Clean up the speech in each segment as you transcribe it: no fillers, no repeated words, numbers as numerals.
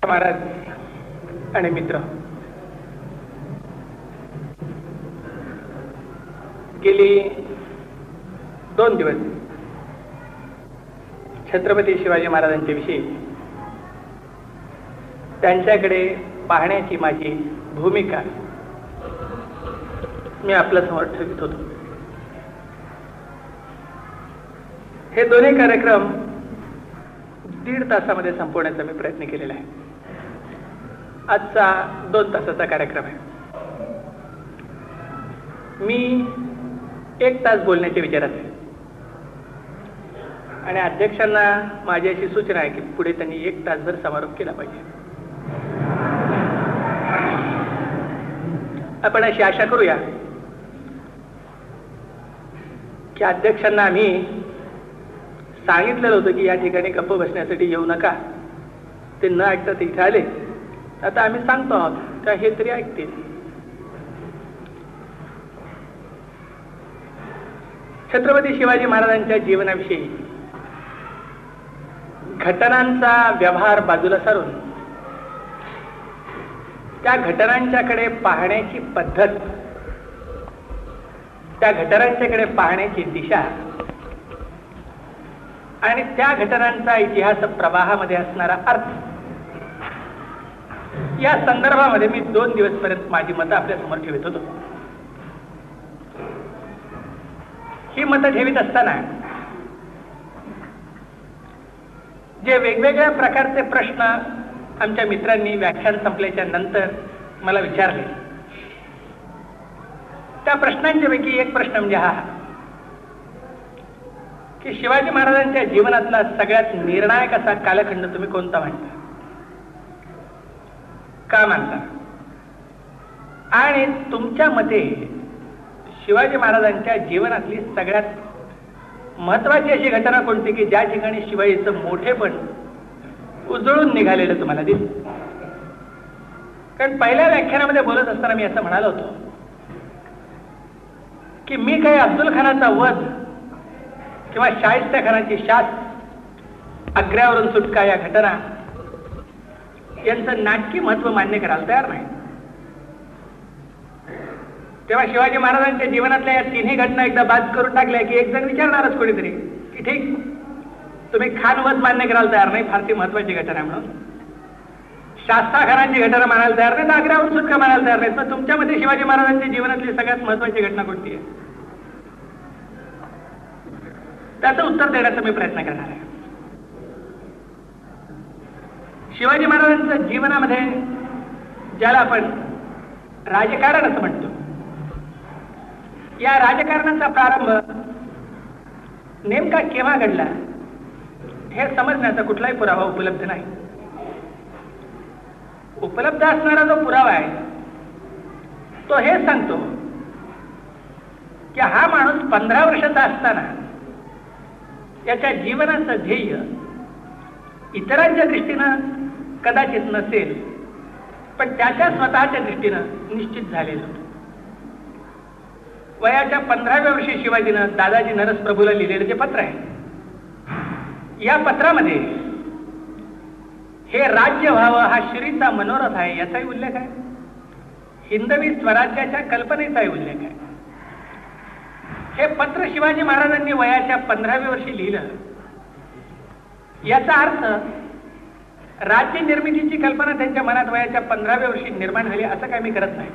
महाराज आणि मित्र, गेली 2 दिवस छत्रपती शिवाजी महाराजांच्या विषयी त्यांच्याकडे पाहण्याची माझी भूमिका मी आपल्या समोर ठेवत होतो. हे दोन्ही कार्यक्रम 1.5 तासामध्ये संपवण्याचा मी प्रयत्न केलेला आहे. आजचा 2 तासाचा कार्यक्रम आहे. मी 1 तास बोलण्याच्या विचारात आहे आणि अध्यक्षांना माझी अशी सूचना आहे की पुढे त्यांनी 1 तासभर समारोप केला पाहिजे. आपण अशी आशा करूया की अध्यक्षांना आम्ही सांगितलेलं होतं की या ठिकाणी गप्प बसण्यासाठी येऊ नका, ते न ऐकता ते इथे आले. आता आम्ही सांगतो आहोत का हे तरी ऐकतील. छत्रपती शिवाजी महाराजांच्या जीवनाविषयी घटनांचा व्यवहार बाजूला सारून त्या घटनांच्याकडे पाहण्याची पद्धत, त्या घटनांच्याकडे पाहण्याची दिशा आणि त्या घटनांचा इतिहास प्रवाहामध्ये असणारा अर्थ, या संदर्भामध्ये मी 2 दिवसपर्यंत माझी मतं आपल्या समोर ठेवत होतो. ही मतं ठेवीत असताना जे वेगवेगळ्या प्रकारचे प्रश्न आमच्या मित्रांनी व्याख्यान संपल्याच्या नंतर मला विचारले, त्या प्रश्नांच्या पैकी एक प्रश्न म्हणजे हा की शिवाजी महाराजांच्या जीवनातला सगळ्यात निर्णायक असा कालखंड तुम्ही कोणता मानता, का मानता, आणि तुमच्या मते शिवाजी महाराजांच्या जीवनातली सगळ्यात महत्वाची अशी घटना कोणती की ज्या ठिकाणी शिवाजीचं मोठेपण उजळून निघालेलं तुम्हाला दिसतं. कारण पहिल्या व्याख्यानामध्ये बोलत असताना मी असं म्हणालो होतो की मी काही अफजल खानाचा वध किंवा शाहिस्ता खानाची शास, आग्र्यावरून सुटका या घटना यांचं नाटकी महत्व मान्य करायला तयार नाही. तेव्हा शिवाजी महाराजांच्या जीवनातल्या या 3ही घटना एकदा बाद करून टाकल्या की एक जण विचारणारच कोणीतरी की ठीक, तुम्ही खान वध मान्य करायला तयार नाही, फार ती महत्वाची घटना म्हणून. शास्ता खानाची घटना मानायला तयार नाही, आग्र्यावरून सुटका मानायला तयार नाहीत. पण तुमच्यामध्ये शिवाजी महाराजांच्या जीवनातली सगळ्यात महत्वाची घटना कोणती आहे, त्याचं उत्तर देण्याचा मी प्रयत्न करणार आहे. शिवाजी महाराजांच्या जीवनामध्ये ज्याला आपण राजकारण असं म्हणतो, या राजकारणाचा प्रारंभ नेमका केव्हा घडला हे समजण्याचा कुठलाही पुरावा उपलब्ध नाही. उपलब्ध असणारा जो पुरावा आहे तो हे सांगतो की हा माणूस 15 वर्षाचा असताना याच्या जीवनाचं ध्येय इतरांच्या दृष्टीनं कदाचित नसेल, पण त्याच्या स्वतःच्या दृष्टीनं निश्चित झालेलं होतं. वयाच्या 15व्या वर्षी शिवाजीनं दादाजी नरसप्रभूला लिहिलेलं जे पत्र आहे, या पत्रामध्ये हे राज्य व्हावं हा श्रीचा मनोरथ आहे याचाही उल्लेख आहे. हिंदवी स्वराज्याच्या कल्पनेचाही उल्लेख आहे. हे पत्र शिवाजी महाराजांनी वयाच्या 15व्या वर्षी लिहिलं. याचा अर्थ राज्य निर्मितीची कल्पना त्यांच्या मनात वयाच्या 15व्या वर्षी निर्माण झाली असं काय मी करत नाही.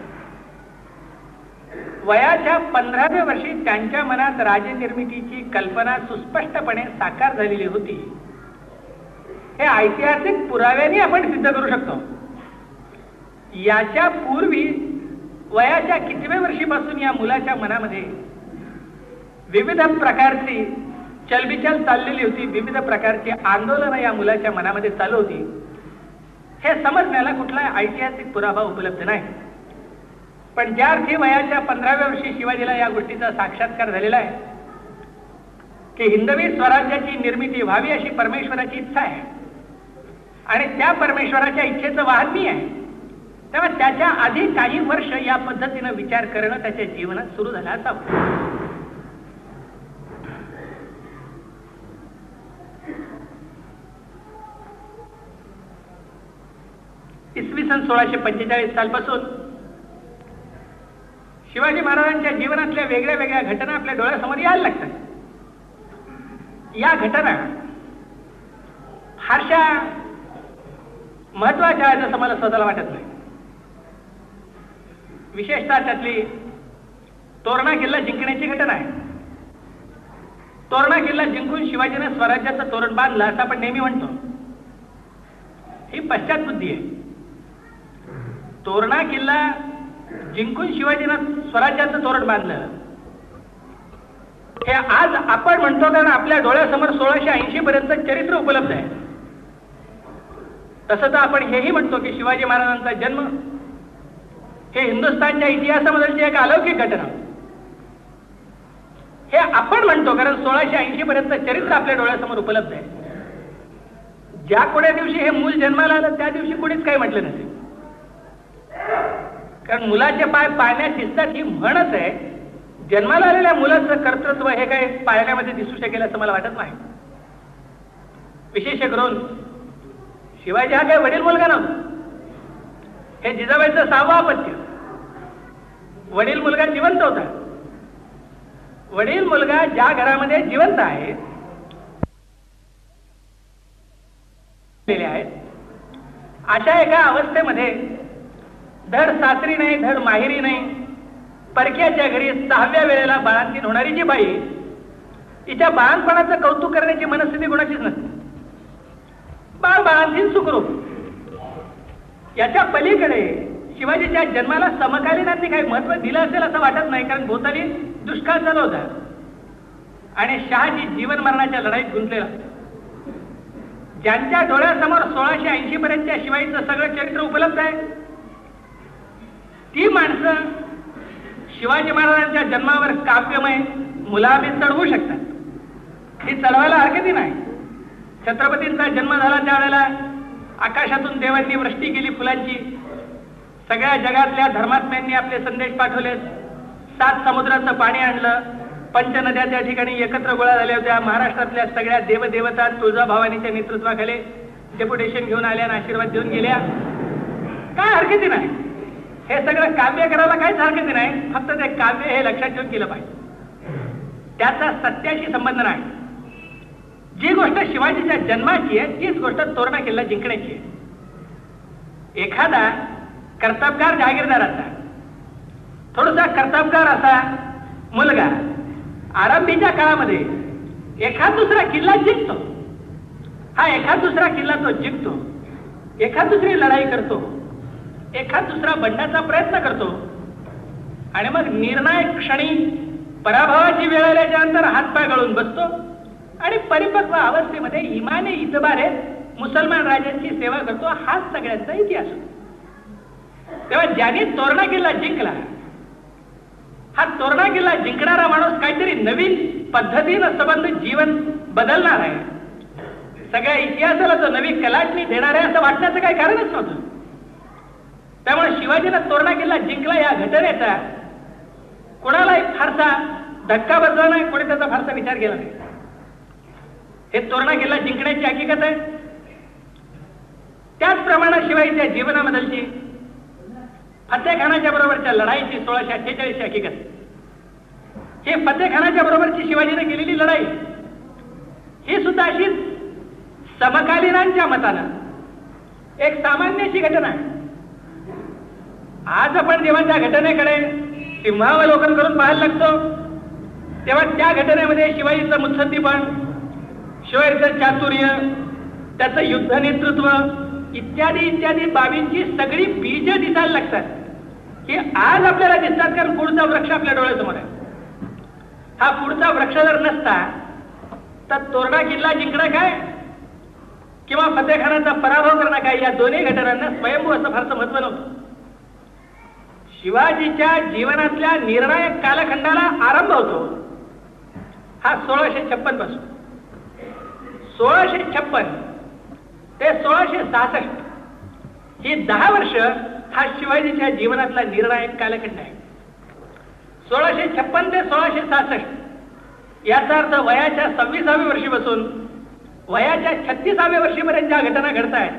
वयाच्या 15व्या वर्षी त्यांच्या मनात राज्यनिर्मितीची कल्पना सुस्पष्टपणे साकार झालेली होती. हे ऐतिहासिक पुराव्याने आपण सिद्ध करू शकतो. याच्या पूर्वी वयाच्या कितव्या वर्षीपासून या मुलाच्या मनामध्ये विविध प्रकारची चलबिचल चाललेली होती, विविध प्रकारची आंदोलनं या मुलाच्या मनामध्ये चालू होती, हे समजण्याला कुठला ऐतिहासिक पुरावा उपलब्ध नाही. पण ज्या अर्थी वयाच्या 15व्या वर्षी शिवाजीला या गोष्टीचा साक्षात्कार झालेला आहे की हिंदवी स्वराज्याची निर्मिती व्हावी अशी परमेश्वराची इच्छा आहे आणि त्या परमेश्वराच्या इच्छेचं वाहन मी आहे, तेव्हा त्याच्या आधी काही वर्ष या पद्धतीनं विचार करणं त्याच्या जीवनात सुरू झालं असावं. इसवी सन 1645 सालपासून शिवाजी महाराजांच्या जीवनातल्या वेगळ्या वेगळ्या घटना आपल्या डोळ्यासमोर यायला लागतात. या घटना फारशा महत्वाच्या आहेत असं मला स्वतःला वाटत नाही. विशेषतः त्यातली तोरणा किल्ला जिंकण्याची घटना आहे. तोरणा किल्ला जिंकून शिवाजीने स्वराज्याचं तोरण बांधलं असं आपण नेहमी म्हणतो. ही पश्चात बुद्धी आहे. तोरणा किल्ला जिंकून शिवाजीनं स्वराज्याचं तोरण बांधलं हे आज आपण म्हणतो कारण आपल्या डोळ्यासमोर 1680 पर्यंत चरित्र उपलब्ध आहे. तसं तर आपण हेही म्हणतो की शिवाजी महाराजांचा जन्म हे हिंदुस्थानच्या इतिहासामधली एक अलौकिक घटना. हे आपण म्हणतो कारण 1680 पर्यंत चरित्र आपल्या डोळ्यासमोर उपलब्ध आहे. ज्या कोण्या दिवशी हे मूल जन्माला आलं त्या दिवशी कोणीच काही म्हटलं नसेल. कारण मुलाचे पाय पाळण्यात दिसतात ही म्हणच आहे. जन्माला आलेल्या मुलाचं कर्तृत्व हे काही पाळण्यामध्ये दिसू शकेल असं मला वाटत नाही. विशेष करून शिवाजी हा काही वडील मुलगा नव्हता. हे जिजाबाईचं 6वं अपत्य. वडील मुलगा जिवंत होता. वडील मुलगा ज्या घरामध्ये जिवंत आहे अशा एका अवस्थेमध्ये धड सासरी नाही धड माहेरी नाही परक्याच्या घरी 6व्या वेळेला बाळंतीण होणारी जी बाई तिच्या बाळणपणाचं कौतुक करण्याची मनस्थिती गुणाचीच नसते. बाळ बाळंतीण सुखरूप. याच्या पलीकडे शिवाजीच्या जन्माला समकालीनांनी काही महत्व दिलं असेल असं वाटत नाही. कारण भोवताली दुष्काळ चालू होता आणि शहाजी जीवन मरणाच्या लढाईत गुंतलेला. ज्यांच्या डोळ्यासमोर 1680 पर्यंतच्या शिवाजीचं सगळं चरित्र उपलब्ध आहे ती माणसं शिवाजी महाराजांच्या जन्मावर काव्यमय मुलामी चढवू शकतात. ही चढवायला हरकती नाही. छत्रपतींचा जन्म झाला त्यावेळेला आकाशातून देवांनी वृष्टी केली फुलांची. सगळ्या जगातल्या धर्मात्म्यांनी आपले संदेश पाठवले. 7 समुद्राचं पाणी आणलं. पंचनद्या त्या ठिकाणी एकत्र गोळा झाल्या होत्या. महाराष्ट्रातल्या सगळ्या देवदेवता तुळजाभवानीच्या नेतृत्वाखाली डेप्युटेशन घेऊन आल्या आणि आशीर्वाद देऊन गेल्या. काय हरकती नाही. हे सगळं काव्य करायला काहीच हरकती नाही. फक्त ते काव्य हे लक्षात ठेवून केलं पाहिजे. त्याचा सत्याशी संबंध नाही. जी गोष्ट शिवाजीच्या जन्माची आहे तीच गोष्ट तोरणा किल्ला जिंकण्याची आहे. एखादा कर्तबगार जहागीरदाराचा थोडासा कर्तबगार असा मुलगा आरंभीच्या काळामध्ये एखाद दुसरा किल्ला जिंकतो. हा एखाद दुसरा किल्ला तो जिंकतो. एखाद दुसरी लढाई करतो. एखाद दुसरा बंडाचा प्रयत्न करतो आणि मग निर्णायक क्षणी पराभवाची वेळ आल्याच्या नंतर हातपाय गळून बसतो आणि परिपक्व अवस्थेमध्ये इमाने इतबारे मुसलमान राजांची सेवा करतो. हाच सगळ्यांचा इतिहास होता. तेव्हा ज्याने तोरणा किल्ला जिंकला हा तोरणा किल्ला जिंकणारा माणूस काहीतरी नवीन पद्धतीनं संबंध जीवन बदलणार आहे. सगळ्या इतिहासाला तो नवी कलाटणी देणार आहे असं वाटण्याचं काही कारणच नव्हतं. त्यामुळे शिवाजीनं तोरणा किल्ला जिंकला या घटनेचा कोणालाही फारसा धक्का बसला नाही. कोणी त्याचा फारसा विचार केला नाही. हे तोरणा किल्ला जिंकण्याची हकीकत आहे. त्याचप्रमाणे शिवाजीच्या जीवनामधलची फतेखानाच्या बरोबरच्या लढाईची 1648 हकीकत. हे फतेखानाच्या बरोबरची शिवाजीने केलेली लढाई ही सुद्धा अशीच समकालीनांच्या मतानं एक सामान्यशी घटना आहे. आज आपण जेव्हा त्या घटनेकडे सिंहावलोकन करून पाहायला लागतो तेव्हा त्या घटनेमध्ये शिवाजीचं मुत्सद्दीपण, शिवाजीचं चातुर्य, त्याचं युद्ध नेतृत्व इत्यादी इत्यादी बाबींची सगळी बीज दिसायला लागतात की आज आपल्याला दिसतात. कारण पुढचा वृक्ष आपल्या डोळ्यासमोर आहे. हा पुढचा वृक्ष जर नसता तर तोरणा किल्ला जिंकणं काय किंवा फतेखानाचा पराभव करणं काय या दोन्ही घटनांना स्वयंभू असं फारसं महत्व नव्हतं. शिवाजीच्या जीवनातल्या निर्णायक कालखंडाला आरंभ होतो हा 1656 पासून. 1656 ते 1666 ही 10 वर्ष हा शिवाजीच्या जीवनातला निर्णायक कालखंड आहे. 1656 ते 1666 याचा अर्थ वयाच्या 26व्या वर्षी बसून वयाच्या 36व्या वर्षीपर्यंत ज्या घटना घडत आहेत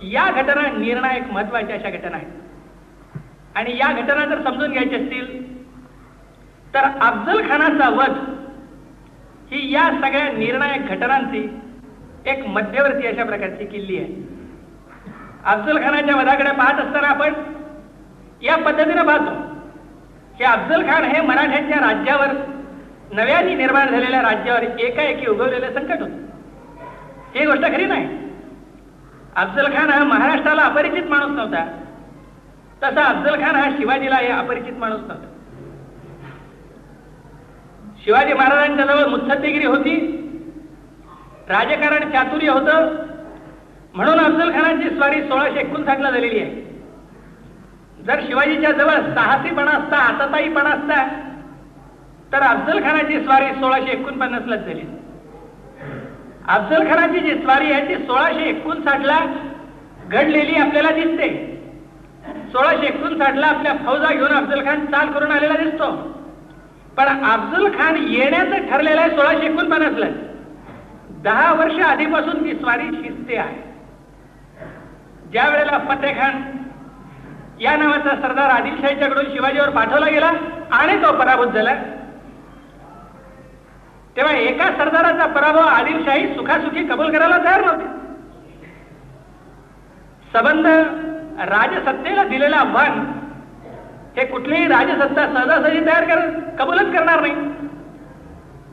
या घटना निर्णायक महत्वाच्या अशा घटना आहेत. आणि या घटना जर समजून घ्यायच्या असतील तर अफजल खानाचा वध ही या सगळ्या निर्णायक घटनांची एक मध्यवर्ती अशा प्रकारची किल्ली आहे. अफजल खानाच्या वधाकडे पाहत असताना आपण या पद्धतीने पाहतो की अफजल खान हे मराठ्यांच्या राज्यावर, नव्याने निर्माण झालेल्या राज्यावर एकाएकी उगवलेलं संकट होतं. ही गोष्ट खरी नाही. अफजल खान हा महाराष्ट्राला अपरिचित माणूस नव्हता, तसा अफजल खान हा शिवाजीला अपरिचित माणूस नव्हता. शिवाजी महाराजांच्या जवळ मुत्सद्देगिरी होती, राजकारण चातुर्य होतं, म्हणून अफजल खानाची स्वारी 1659 ला झालेली आहे. जर शिवाजीच्या जवळ साहसीपणा असता, आतताईपणा असता तर अफजल खानाची स्वारी 1649 लाच झाली. अफजल खानाची जी स्वारी आहे ती 1659 ला घडलेली आपल्याला दिसते. 1659 ला आपल्या फौजा घेऊन अफजल खान चाल करून आलेला दिसतो. पण अफजल खान येण्याचं ठरलेलं आहे 1649 ला. 10 वर्ष आधीपासून ती स्वारी शिजते आहे. ज्या वेळेला फतेह खान या नावाचा सरदार आदिलशाहीच्याकडून शिवाजीवर पाठवला गेला आणि तो पराभूत झाला, तेव्हा एका सरदाराचा पराभव आदिलशाही सुखासुखी कबूल करायला तयार नव्हते. संबंध राजसत्तेला दिलेलं आव्हान हे कुठलीही राजसत्ता सहजासहजी कबूलच करणार नाही.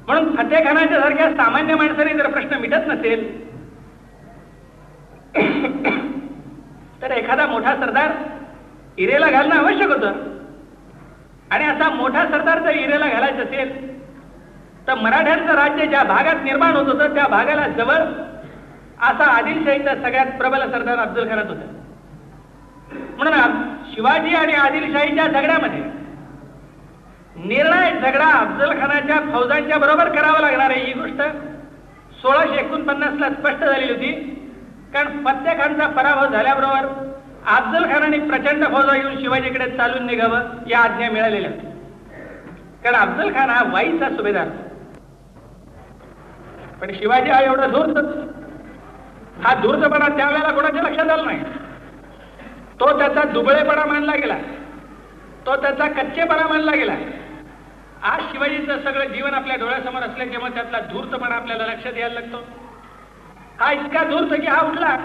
म्हणून फतेह खानाच्या सारख्या सामान्य माणसाने जर प्रश्न मिटत नसेल तर एखादा मोठा सरदार इरेला घालणं आवश्यक होतं. आणि असा मोठा सरदार जर इरेला घालायचं असेल तर मराठ्यांचं राज्य ज्या भागात निर्माण होत होतं त्या भागाला जवळ असा आदिलशाहीचा सगळ्यात प्रबल सरदार अफजल खानात होता. म्हणून शिवाजी आणि आदिलशाहीच्या झगड्यामध्ये निर्णायक झगडा अफजल खानाच्या फौजांच्या बरोबर करावा लागणार आहे. ही गोष्ट 1649 ला स्पष्ट झालेली होती. कारण फतेह खानचा पराभव झाल्याबरोबर अफजल खानाने प्रचंड फौजा घेऊन शिवाजीकडे चालून निघावं या आज्ञा मिळालेल्या होत्या. कारण अफजल खान हा वाईचा सुभेदार, पण शिवाजी हा एवढा धूर्त, हा धूर्तपणा त्यावेळेला कोणाच्या लक्षात आला नाही. तो त्याचा दुबळेपणा मानला गेला, तो त्याचा कच्चेपणा मानला गेला. आज शिवाजीचं सगळं जीवन आपल्या डोळ्यासमोर असल्यामुळे त्यातला धूर्तपणा आपल्याला लक्षात यायला लागतो. हा इतका धूर्त की हा उठला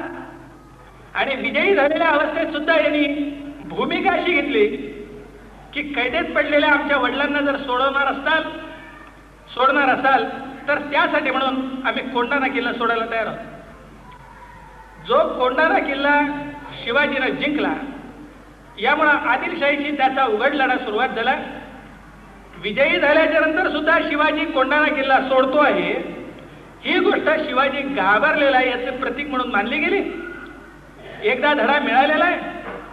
आणि विजयी झालेल्या अवस्थेत सुद्धा यांनी भूमिका अशी घेतली की कैदेत पडलेल्या आमच्या वडिलांना जर सोडणार असाल तर त्यासाठी म्हणून आम्ही कोंढाणा किल्ला सोडायला तयार आहोत. जो कोंढाणा किल्ला शिवाजीनं जिंकला यामुळं आदिलशाहीची त्याचा उघड लढा सुरुवात झाला. विजयी झाल्याच्या नंतर सुद्धा शिवाजी कोंढाणा किल्ला सोडतो आहे, ही गोष्ट शिवाजी घाबरलेला आहे याचे प्रतीक म्हणून मानली गेली. एकदा धडा मिळालेला आहे,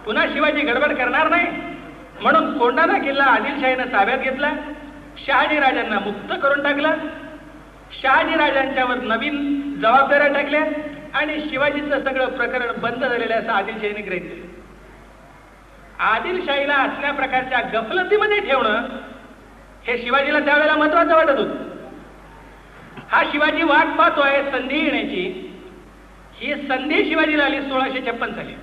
पुन्हा शिवाजी गडबड करणार नाही म्हणून कोंढाणा किल्ला आदिलशाहीनं ताब्यात घेतला. शहाजी राजांना मुक्त करून टाकला. शहाजी राजांच्यावर नवीन जबाबदाऱ्या टाकल्या आणि शिवाजीचं सगळं प्रकरण बंद झालेलं असं आदिलशाहीने गृहीत केलं. आदिलशाहीला असल्या प्रकारच्या गफलतीमध्ये ठेवणं हे शिवाजीला त्यावेळेला महत्वाचं वाटत होतं. हा शिवाजी वाट पाहतोय संधी येण्याची. ही संधी शिवाजीला आली 1656 साली.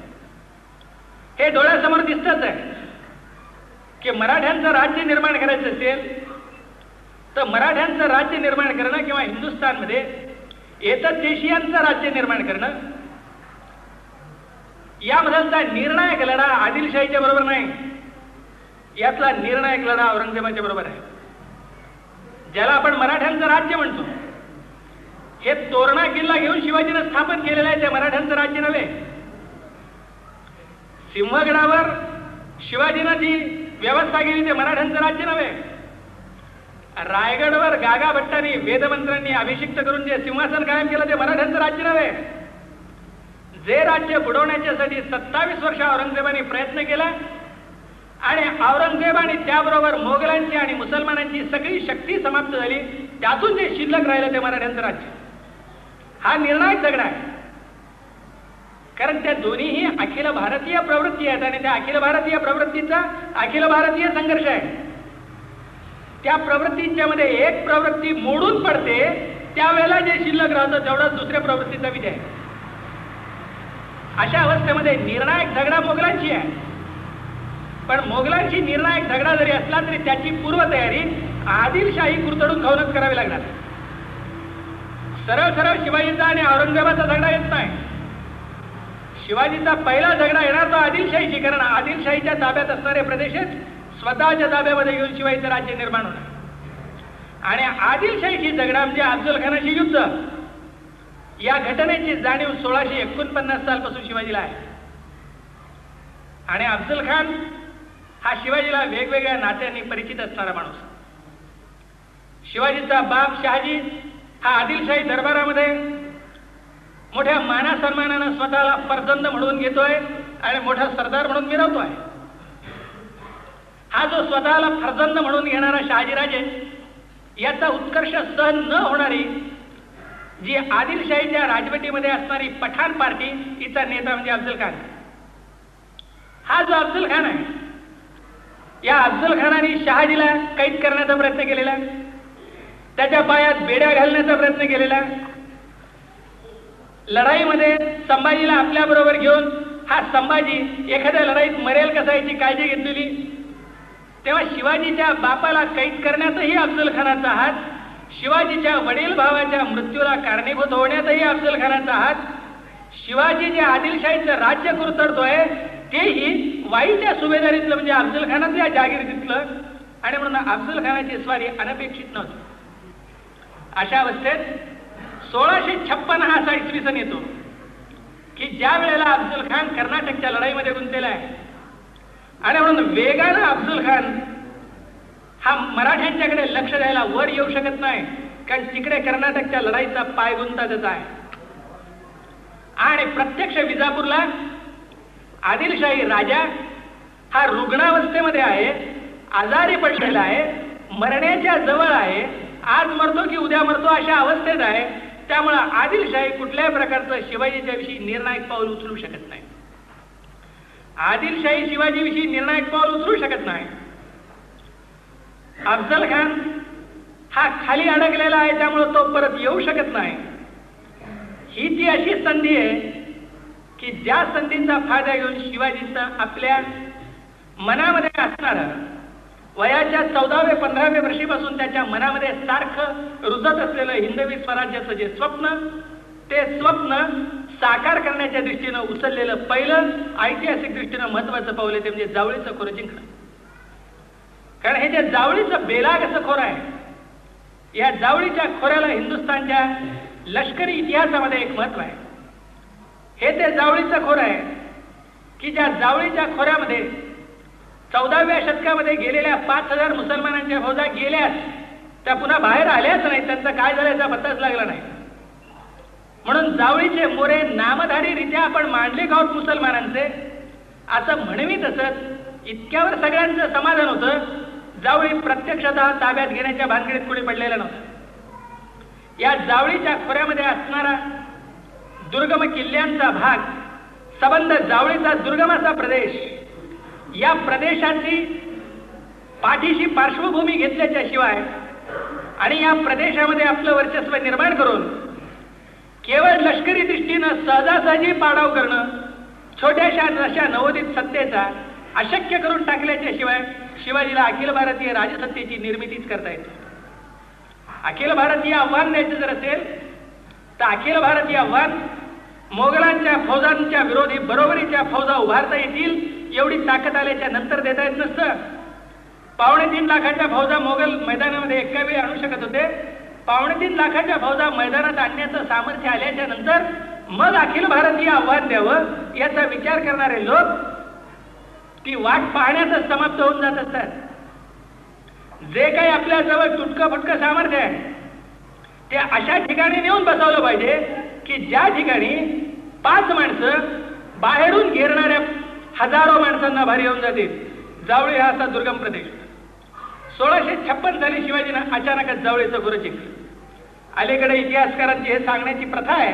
हे डोळ्यासमोर दिसतच आहे की मराठ्यांचं राज्य निर्माण करायचं असेल तर मराठ्यांचं राज्य निर्माण करणं किंवा हिंदुस्थानमध्ये एतद्देशीयांचं राज्य निर्माण करणं यामधला निर्णायक लढा आदिलशाहीच्या बरोबर नाही, यातला निर्णायक लढा औरंगजेबाच्या बरोबर आहे. ज्याला आपण मराठ्यांचं राज्य म्हणतो, हे तोरणा किल्ला घेऊन शिवाजीनं स्थापन केलेलं आहे, ते मराठ्यांचं राज्य नव्हे. सिंहगडावर शिवाजीनं जी व्यवस्था केली ते मराठ्यांचं राज्य नव्हे. रायगडवर गागा भट्टांनी वेदमंत्र्यांनी अभिषिक्त करून जे सिंहासन कायम केलं ते मराठ्यांचं राज्य नव्हे. जे राज्य बुडवण्याच्यासाठी 27 वर्ष औरंगजेबाने प्रयत्न केला आणि औरंगजेब आणि त्याबरोबर मोगलांची आणि मुसलमानांची सगळी शक्ती समाप्त झाली, त्यातून जे शिल्लक राहिलं ते मराठ्यांचं राज्य. हा निर्णायक झगडा आहे. कारण त्या दोन्हीही अखिल भारतीय प्रवृत्ती आहेत आणि त्या अखिल भारतीय प्रवृत्तीचा अखिल भारतीय संघर्ष आहे. त्या प्रवृत्तींच्या मध्ये एक प्रवृत्ती मोडून पडते, त्यावेळेला जे शिल्लक राहतं तेवढाच दुसऱ्या प्रवृत्तीचा विजय. अशा अवस्थेमध्ये निर्णायक झगडा मोगलांची आहे. पण मोगलांची निर्णायक झगडा जरी असला तरी त्याची पूर्वतयारी आदिलशाही कुरतडून खाऊनच करावी लागणार. सरळ सरळ शिवाजीचा आणि औरंगजेबाचा झगडा येत नाही. शिवाजीचा पहिला झगडा येणार तो आदिलशाहीची, कारण आदिलशाहीच्या ताब्यात असणारे प्रदेशच स्वतःच्या ताब्यामध्ये येऊन शिवाजीचं राज्य निर्माण होणार. आणि आदिलशाहीची झगडा म्हणजे अफजलखानाशी युद्ध. या घटनेची जाणीव 1649 सालपासून शिवाजीला आहे. आणि अफजल खान हा शिवाजीला वेगवेगळ्या नात्यांनी परिचित असणारा माणूस. शिवाजीचा बाप शहाजी हा आदिलशाही दरबारामध्ये मोठ्या माना सन्मानानं स्वतःला फरजंद म्हणून घेतोय आणि मोठा सरदार म्हणून मिरवतोय. हा जो स्वतःला फरजंद म्हणून घेणारा शहाजीराजे याचा उत्कर्ष सहन न होणारी जी आदिलशाहीच्या राजवटीमध्ये असणारी पठाण पार्टी हिचा नेता म्हणजे अफजल खान. हा जो अफजल खान आहे, या अफजल खानाने शहाजीला कैद करण्याचा प्रयत्न केलेला, त्याच्या पायात बेड्या घालण्याचा प्रयत्न केलेला, लढाईमध्ये संभाजीला आपल्या बरोबर घेऊन हा संभाजी एखाद्या लढाईत मरेल कसा याची काळजी घेतलेली. तेव्हा शिवाजीच्या बापाला कैद करण्यातही अफजल खानाचा हात, शिवाजीच्या वडील भावाच्या मृत्यूला कारणीभूत होण्यातही अफजल खानाचा हात, शिवाजी जे आदिलशाहीचं राज्य कुरतडतोय तेही वाईच्या सुभेदारीतलं म्हणजे अफजल खानाच्या जागीरतीतलं, आणि म्हणून अफजल खानाची स्वारी अनपेक्षित नव्हती. अशा अवस्थेत 1656 हा असा इसवी सन येतो की ज्या वेळेला अफजल खान कर्नाटकच्या लढाईमध्ये गुंतलेला आहे. आणि म्हणून वेगानं अफजल खान हा मराठ्यांच्याकडे लक्ष द्यायला वर येऊ शकत नाही, कारण तिकडे कर्नाटकच्या लढाईचा पाय गुंतातच आहे. आणि प्रत्यक्ष विजापूरला आदिलशाही राजा हा रुग्णावस्थेमध्ये आहे, आजारी पडलेला आहे, मरण्याच्या जवळ आहे, आज मरतो की उद्या मरतो अशा अवस्थेत आहे. त्यामुळे आदिलशाही कुठल्याही प्रकारचं शिवाजीच्या विषयी निर्णायक पाऊल उचलू शकत नाही. आदिलशाही शिवाजीविषयी निर्णायक पाऊल उचलू शकत नाही. अफजल खान हा खाली अडकलेला आहे, त्यामुळे तो परत येऊ शकत नाही. ही ती अशी संधी आहे की ज्या संधीचा फायदा घेऊन शिवाजीचा आपल्या मनामध्ये असणारा वयाच्या 14व्या 15व्या वर्षीपासून त्याच्या मनामध्ये सारखं रुजत असलेलं हिंदवी स्वराज्याचं जे स्वप्न, ते स्वप्न साकार करण्याच्या दृष्टीनं उचललेलं पहिलं ऐतिहासिक दृष्टीनं महत्वाचं पाऊल आहे ते म्हणजे जावळीचं खोरं जिंकणं. कारण हे जे जावळीचं बेलाग असं खोरं आहे, या जावळीच्या खोऱ्याला हिंदुस्थानच्या लष्करी इतिहासामध्ये एक महत्व आहे. हे ते जावळीचं खोरं आहे की ज्या जावळीच्या खोऱ्यामध्ये 14व्या शतकामध्ये गेलेल्या 5000 मुसलमानांच्या फौजा गेल्याच, त्या पुन्हा बाहेर आल्याच नाही, त्यांचा काय झालं याचा पत्ताच लागला नाही. म्हणून जावळीचे मोरे नामधारीरित्या आपण मांडले गावत मुसलमानांचे असं म्हणवीत असत. इतक्यावर सगळ्यांचं समाधान होतं. जावळी प्रत्यक्षतः ताब्यात घेण्याच्या भानगडीत कुणी पडलेलं नव्हतं. या जावळीच्या खोऱ्यामध्ये असणारा दुर्गम किल्ल्यांचा भाग, संबंध जावळीचा दुर्गमाचा प्रदेश, या प्रदेशाची पाठीशी पार्श्वभूमी घेतल्याच्या शिवाय आणि या प्रदेशामध्ये आपलं वर्चस्व निर्माण करून केवळ लष्करी दृष्टीनं सहजासहजी पाडाव करणं, छोट्याशा अशा नवोदित सत्तेचा अशक्य करून टाकल्याच्या शिवाय शिवाजीला अखिल भारतीय राजसत्तेची निर्मितीच करता येते. अखिल भारतीय आव्हान द्यायचं जर असेल तर अखिल भारतीय आव्हान मोगलांच्या फौजांच्या विरोधी बरोबरीच्या फौजा उभारता येतील एवढी ताकद आल्याच्या नंतर देता येत नसतं. 2.25 लाखाच्या फौजा मोगल मैदानामध्ये एका वेळी आणू शकत होते. 2.25 लाखाच्या फौजा मैदानात आणण्याचं सामर्थ्य आल्याच्या नंतर मग अखिल भारतीय आव्हान द्यावं याचा विचार करणारे लोक ती वाट पाहण्यातच समाप्त होऊन जात असतात. जे काही आपल्या जवळ तुटकं फुटकं सामर्थ्य आहे ते अशा ठिकाणी नेऊन बसवलं पाहिजे की ज्या ठिकाणी 5 माणसं बाहेरून घेरणाऱ्या हजारो माणसांना भारी येऊन जातील. जावळी हा असा दुर्गम प्रदेश. 1656 साली शिवाजीनं अचानकच जावळीचं खोरं जिंकलं. अलीकडे इतिहासकारांची हे सांगण्याची प्रथा आहे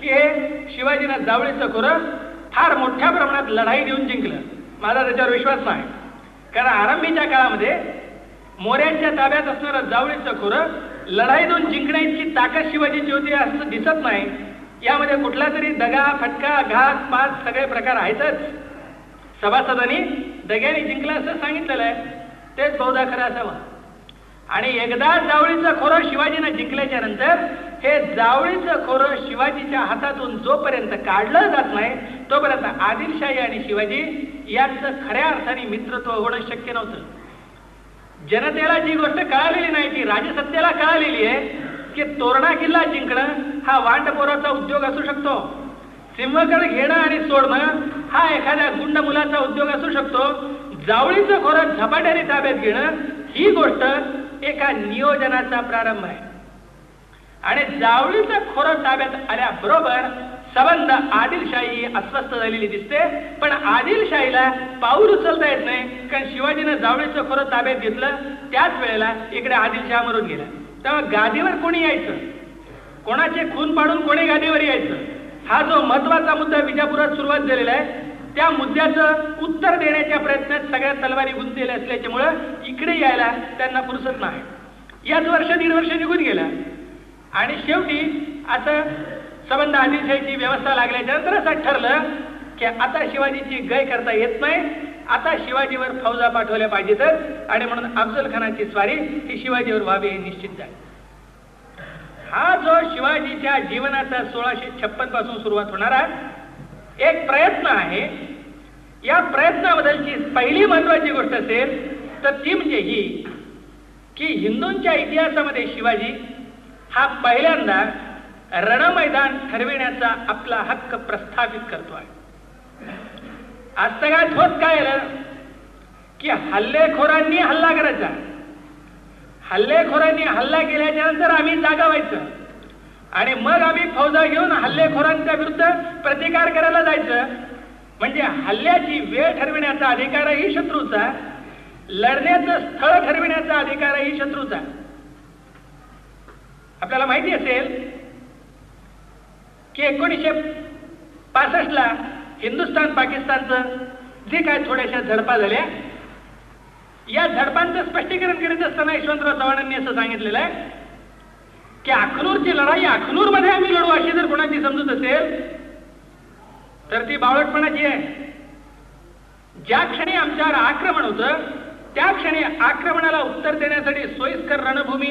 की हे शिवाजीनं जावळीचं खोरं फार मोठ्या प्रमाणात लढाई देऊन जिंकलं. माझा त्याच्यावर विश्वास नाही, कारण आरंभीच्या काळामध्ये मोऱ्यांच्या ताब्यात असणारं जावळीचं खोरं लढाई देऊन जिंकण्याची ताकद शिवाजीची होती असं दिसत नाही. यामध्ये कुठला तरी दगा, फटका, घात, पात सगळे प्रकार आहेतच. सभासदांनी दग्याने जिंकला असं सांगितलेलं आहे, तेच बहुधा खरं असावं. आणि एकदा जावळीचं खोरं शिवाजीनं जिंकल्याच्या नंतर हे जावळीचं खोरं शिवाजीच्या हातातून जोपर्यंत काढलं जात नाही तोपर्यंत आदिलशाही आणि शिवाजी यांचं खऱ्या अर्थाने मित्रत्व होणं शक्य नव्हतं. जनतेला जी गोष्ट कळालेली नाही ती राजसत्तेला कळालेली आहे की तोरणा किल्ला जिंकणं हा वांडपोराचा उद्योग असू शकतो, सिंहगड घेणं आणि सोडणं हा एखाद्या गुंड मुलाचा उद्योग असू शकतो, जावळीचं खोरं झपाट्याने ताब्यात घेणं ही गोष्ट एका नियोजनाचा प्रारंभ आहे. आणि जावळीचं खोरं ताब्यात आल्याबरोबर संबंध आदिलशाही अस्वस्थ झालेली दिसते. पण आदिलशाहीला पाऊल उचलता येत नाही, कारण शिवाजीनं जावळीचं खोरं ताब्यात घेतलं. त्याच वेळेला इकडे आदिलशाह मरून गेला. तेव्हा गादीवर कोणी यायचं, कोणाचे खून पाडून कोणी गादीवर यायचं, हा जो महत्वाचा मुद्दा विजापुरात सुरुवात झालेला आहे त्या मुद्द्याचं उत्तर देण्याच्या प्रयत्नात सगळ्या तलवारी गुंतलेल्या असल्याच्यामुळं इकडे यायला त्यांना फुरसत नाही. याच वर्ष 1.5 वर्ष निघून गेला आणि शेवटी असं संबंध आदिलशाहीची व्यवस्था लागल्याच्या नंतर असं ठरलं की आता शिवाजीची गय करता येत नाही, आता शिवाजीवर फौजा पाठवल्या पाहिजेतच. आणि म्हणून अफजल खानाची स्वारी ही शिवाजीवर व्हावी हे निश्चित झाले. हा जो शिवाजीच्या जीवनाचा 1656 पासून सुरुवात होणारा एक प्रयत्न आहे, या प्रयत्नाबद्दलची पहिली महत्वाची गोष्ट असेल तर ती म्हणजे ही की हिंदूंच्या इतिहासामध्ये शिवाजी हा पहिल्यांदा रणमैदान ठरविण्याचा आपला हक्क प्रस्थापित करतो आहे. आज सगळ्यात होत काय आलं की हल्लेखोरांनी हल्ला करायचा, हल्लेखोरांनी हल्ला केल्याच्या नंतर आम्ही जागा व्हायचं आणि मग आम्ही फौजा घेऊन हल्लेखोरांच्या विरुद्ध प्रतिकार करायला जायचं. म्हणजे हल्ल्याची वेळ ठरविण्याचा अधिकारही शत्रूचा, लढण्याचं स्थळ ठरविण्याचा अधिकारही शत्रूचा. आपल्याला माहिती असेल की 1965 हिंदुस्थान पाकिस्तानचं जे काय थोड्याशा झडपा झाल्या, या झडपांचं स्पष्टीकरण करीत असताना यशवंतराव चव्हाणांनी असं सांगितलेलं आहे की अखनूरची लढाई अखनूरमध्ये आम्ही लढू अशी जर कोणाची समजूत असेल तर ती बावळटपणाची आहे. ज्या क्षणी आमच्यावर आक्रमण होतं त्या क्षणी आक्रमणाला उत्तर देण्यासाठी सोयीस्कर रणभूमी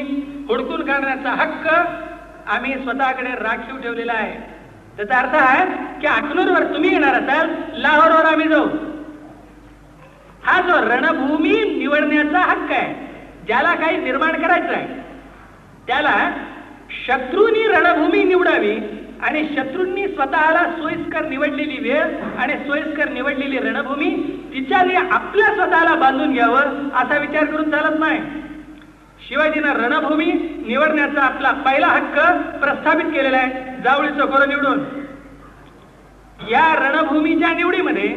हुडकून काढण्याचा हक्क आम्ही स्वतःकडे राखीव ठेवलेला आहे. त्याचा अर्थ आहे की अखनूरवर तुम्ही येणार असाल, लाहोरवर आम्ही जाऊ. हा जो रणभूमी निवडण्याचा हक्क आहे, ज्याला काही निर्माण करायचं आहे त्याला शत्रूंनी रणभूमी निवडावी आणि शत्रूंनी स्वतःला सोयीस्कर निवडलेली वेळ आणि सोयीस्कर निवडलेली रणभूमी तिच्याने आपल्या स्वतःला बांधून घ्यावं असा विचार करून चालत नाही. शिवाजीनं रणभूमी निवडण्याचा आपला पहिला हक्क प्रस्थापित केलेला आहे जावळीचं खोरं निवडून. या रणभूमीच्या निवडीमध्ये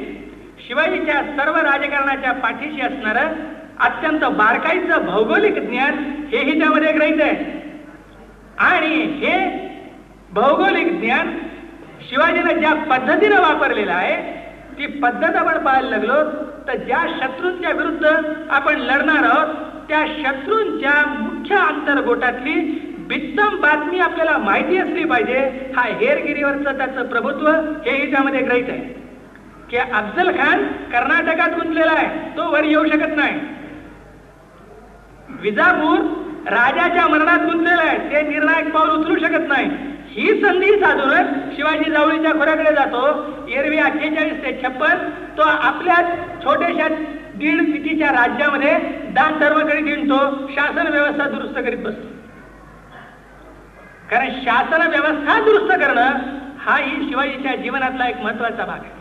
शिवाजीच्या सर्व राजकारणाच्या पाठीशी असणारं अत्यंत बारकाईचं भौगोलिक ज्ञान हेही त्यामध्ये ग्रहित आहे. आणि हे भौगोलिक ज्ञान शिवाजीनं ज्या पद्धतीनं वापरलेलं आहे ती पद्धत आपण पाहायला लागलो तर ज्या शत्रूंच्या विरुद्ध आपण लढणार आहोत त्या शत्रूंच्या मुख्य अंतर्गोटातली बित्तम बातमी आपल्याला माहिती असली पाहिजे. हा हेरगिरीवरचं त्याचं प्रभुत्व हेही त्यामध्ये ग्रहित आहे की अफजल खान कर्नाटकात गुंतलेला आहे, तो वर येऊ शकत नाही. विजापूर राजाच्या मरणात गुंतलेला आहे, ते निर्णायक पाऊल उचलू शकत नाही. ही संधी साधूनच शिवाजी जावळीच्या खोऱ्याकडे जातो. एरवी 48 ते 56 तो आपल्या छोट्याशा 1.5 पिटीच्या राज्यामध्ये दान धर्माकडे गिणतो, शासन व्यवस्था दुरुस्त करीत बसतो. कारण शासन व्यवस्था दुरुस्त करणं हा ही शिवाजीच्या जीवनातला एक महत्वाचा भाग आहे.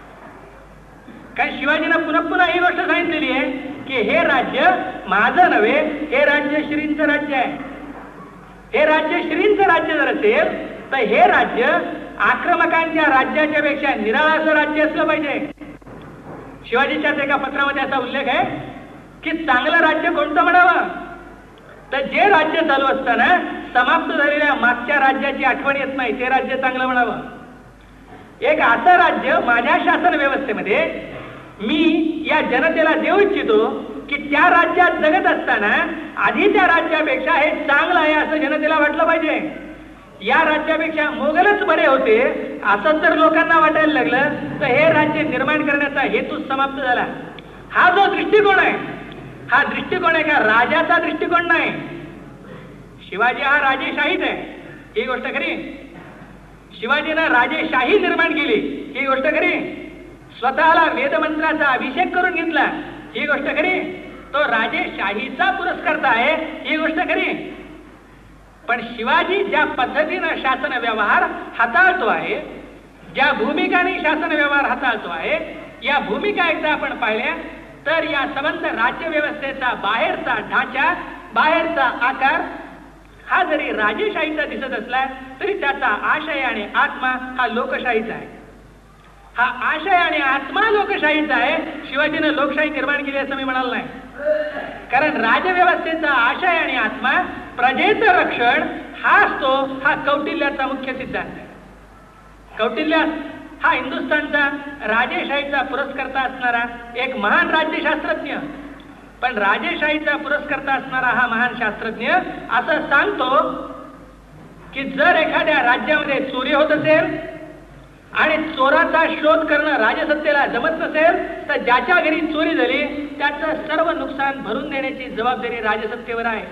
कारण शिवाजीनं पुन्हा पुन्हा ही गोष्ट सांगितलेली आहे की हे राज्य माझं नव्हे, हे राज्य श्रींचं राज्य आहे. हे राज्य श्रींचं राज्य जर असेल तर हे राज्य आक्रमकांच्या राज्याच्या पेक्षा निराळाचं राज्य असलं पाहिजे. शिवाजीच्याच एका पत्रामध्ये असा उल्लेख आहे की चांगलं राज्य कोणतं म्हणावं तर जे राज्य चालू असताना समाप्त झालेल्या मागच्या राज्याची आठवण येत नाही ते राज्य चांगलं म्हणावं. एक असं राज्य माझ्या शासन व्यवस्थेमध्ये मी या जनतेला देऊ इच्छितो की त्या राज्यात जगत असताना आधी त्या राज्यापेक्षा हे चांगलं आहे असं जनतेला वाटलं पाहिजे. या राज्यापेक्षा मोगलच बरे होते असं जर लोकांना वाटायला लागलं तर हे राज्य निर्माण करण्याचा हेतू समाप्त झाला. हा जो दृष्टिकोन आहे हा दृष्टिकोन आहे का राजाचा दृष्टिकोन नाही. शिवाजी हा राजेशाहीच आहे ही गोष्ट खरी. शिवाजीनं राजेशाही निर्माण केली ही गोष्ट खरी. स्वतःला वेदमंत्राचा अभिषेक करून घेतला ही गोष्ट खरी. तो राजेशाहीचा पुरस्कर्ता आहे ही गोष्ट खरी. पण शिवाजी ज्या पद्धतीनं शासन व्यवहार हाताळतो आहे, ज्या भूमिकाने शासन व्यवहार हाताळतो आहे, या भूमिका एकदा आपण पाहिल्या तर या संबंध राज्य व्यवस्थेचा बाहेरचा ढाचा, बाहेरचा आकार हा जरी राजेशाहीचा दिसत असला तरी त्याचा आशय आणि आत्मा हा लोकशाहीचा आहे. हा आशय आणि आत्मा लोकशाहीचा आहे. शिवाजीनं लोकशाही निर्माण केली असं मी म्हणाल नाही. कारण राजव्यवस्थेचा आशय आणि आत्मा प्रजेचं रक्षण हा असतो. हा कौटिल्याचा मुख्य सिद्धांत आहे. कौटिल्य हा हिंदुस्थानचा राजेशाहीचा पुरस्कर्ता असणारा एक महान राज्यशास्त्रज्ञ. पण राजेशाहीचा पुरस्कर्ता असणारा हा महान शास्त्रज्ञ असं सांगतो की जर एखाद्या राज्यामध्ये चोरी होत असेल आणि चोराचा शोध करणं राजसत्तेला जमत नसेल तर ज्याच्या घरी चोरी झाली त्याचं सर्व नुकसान भरून देण्याची जबाबदारी राजसत्तेवर आहे.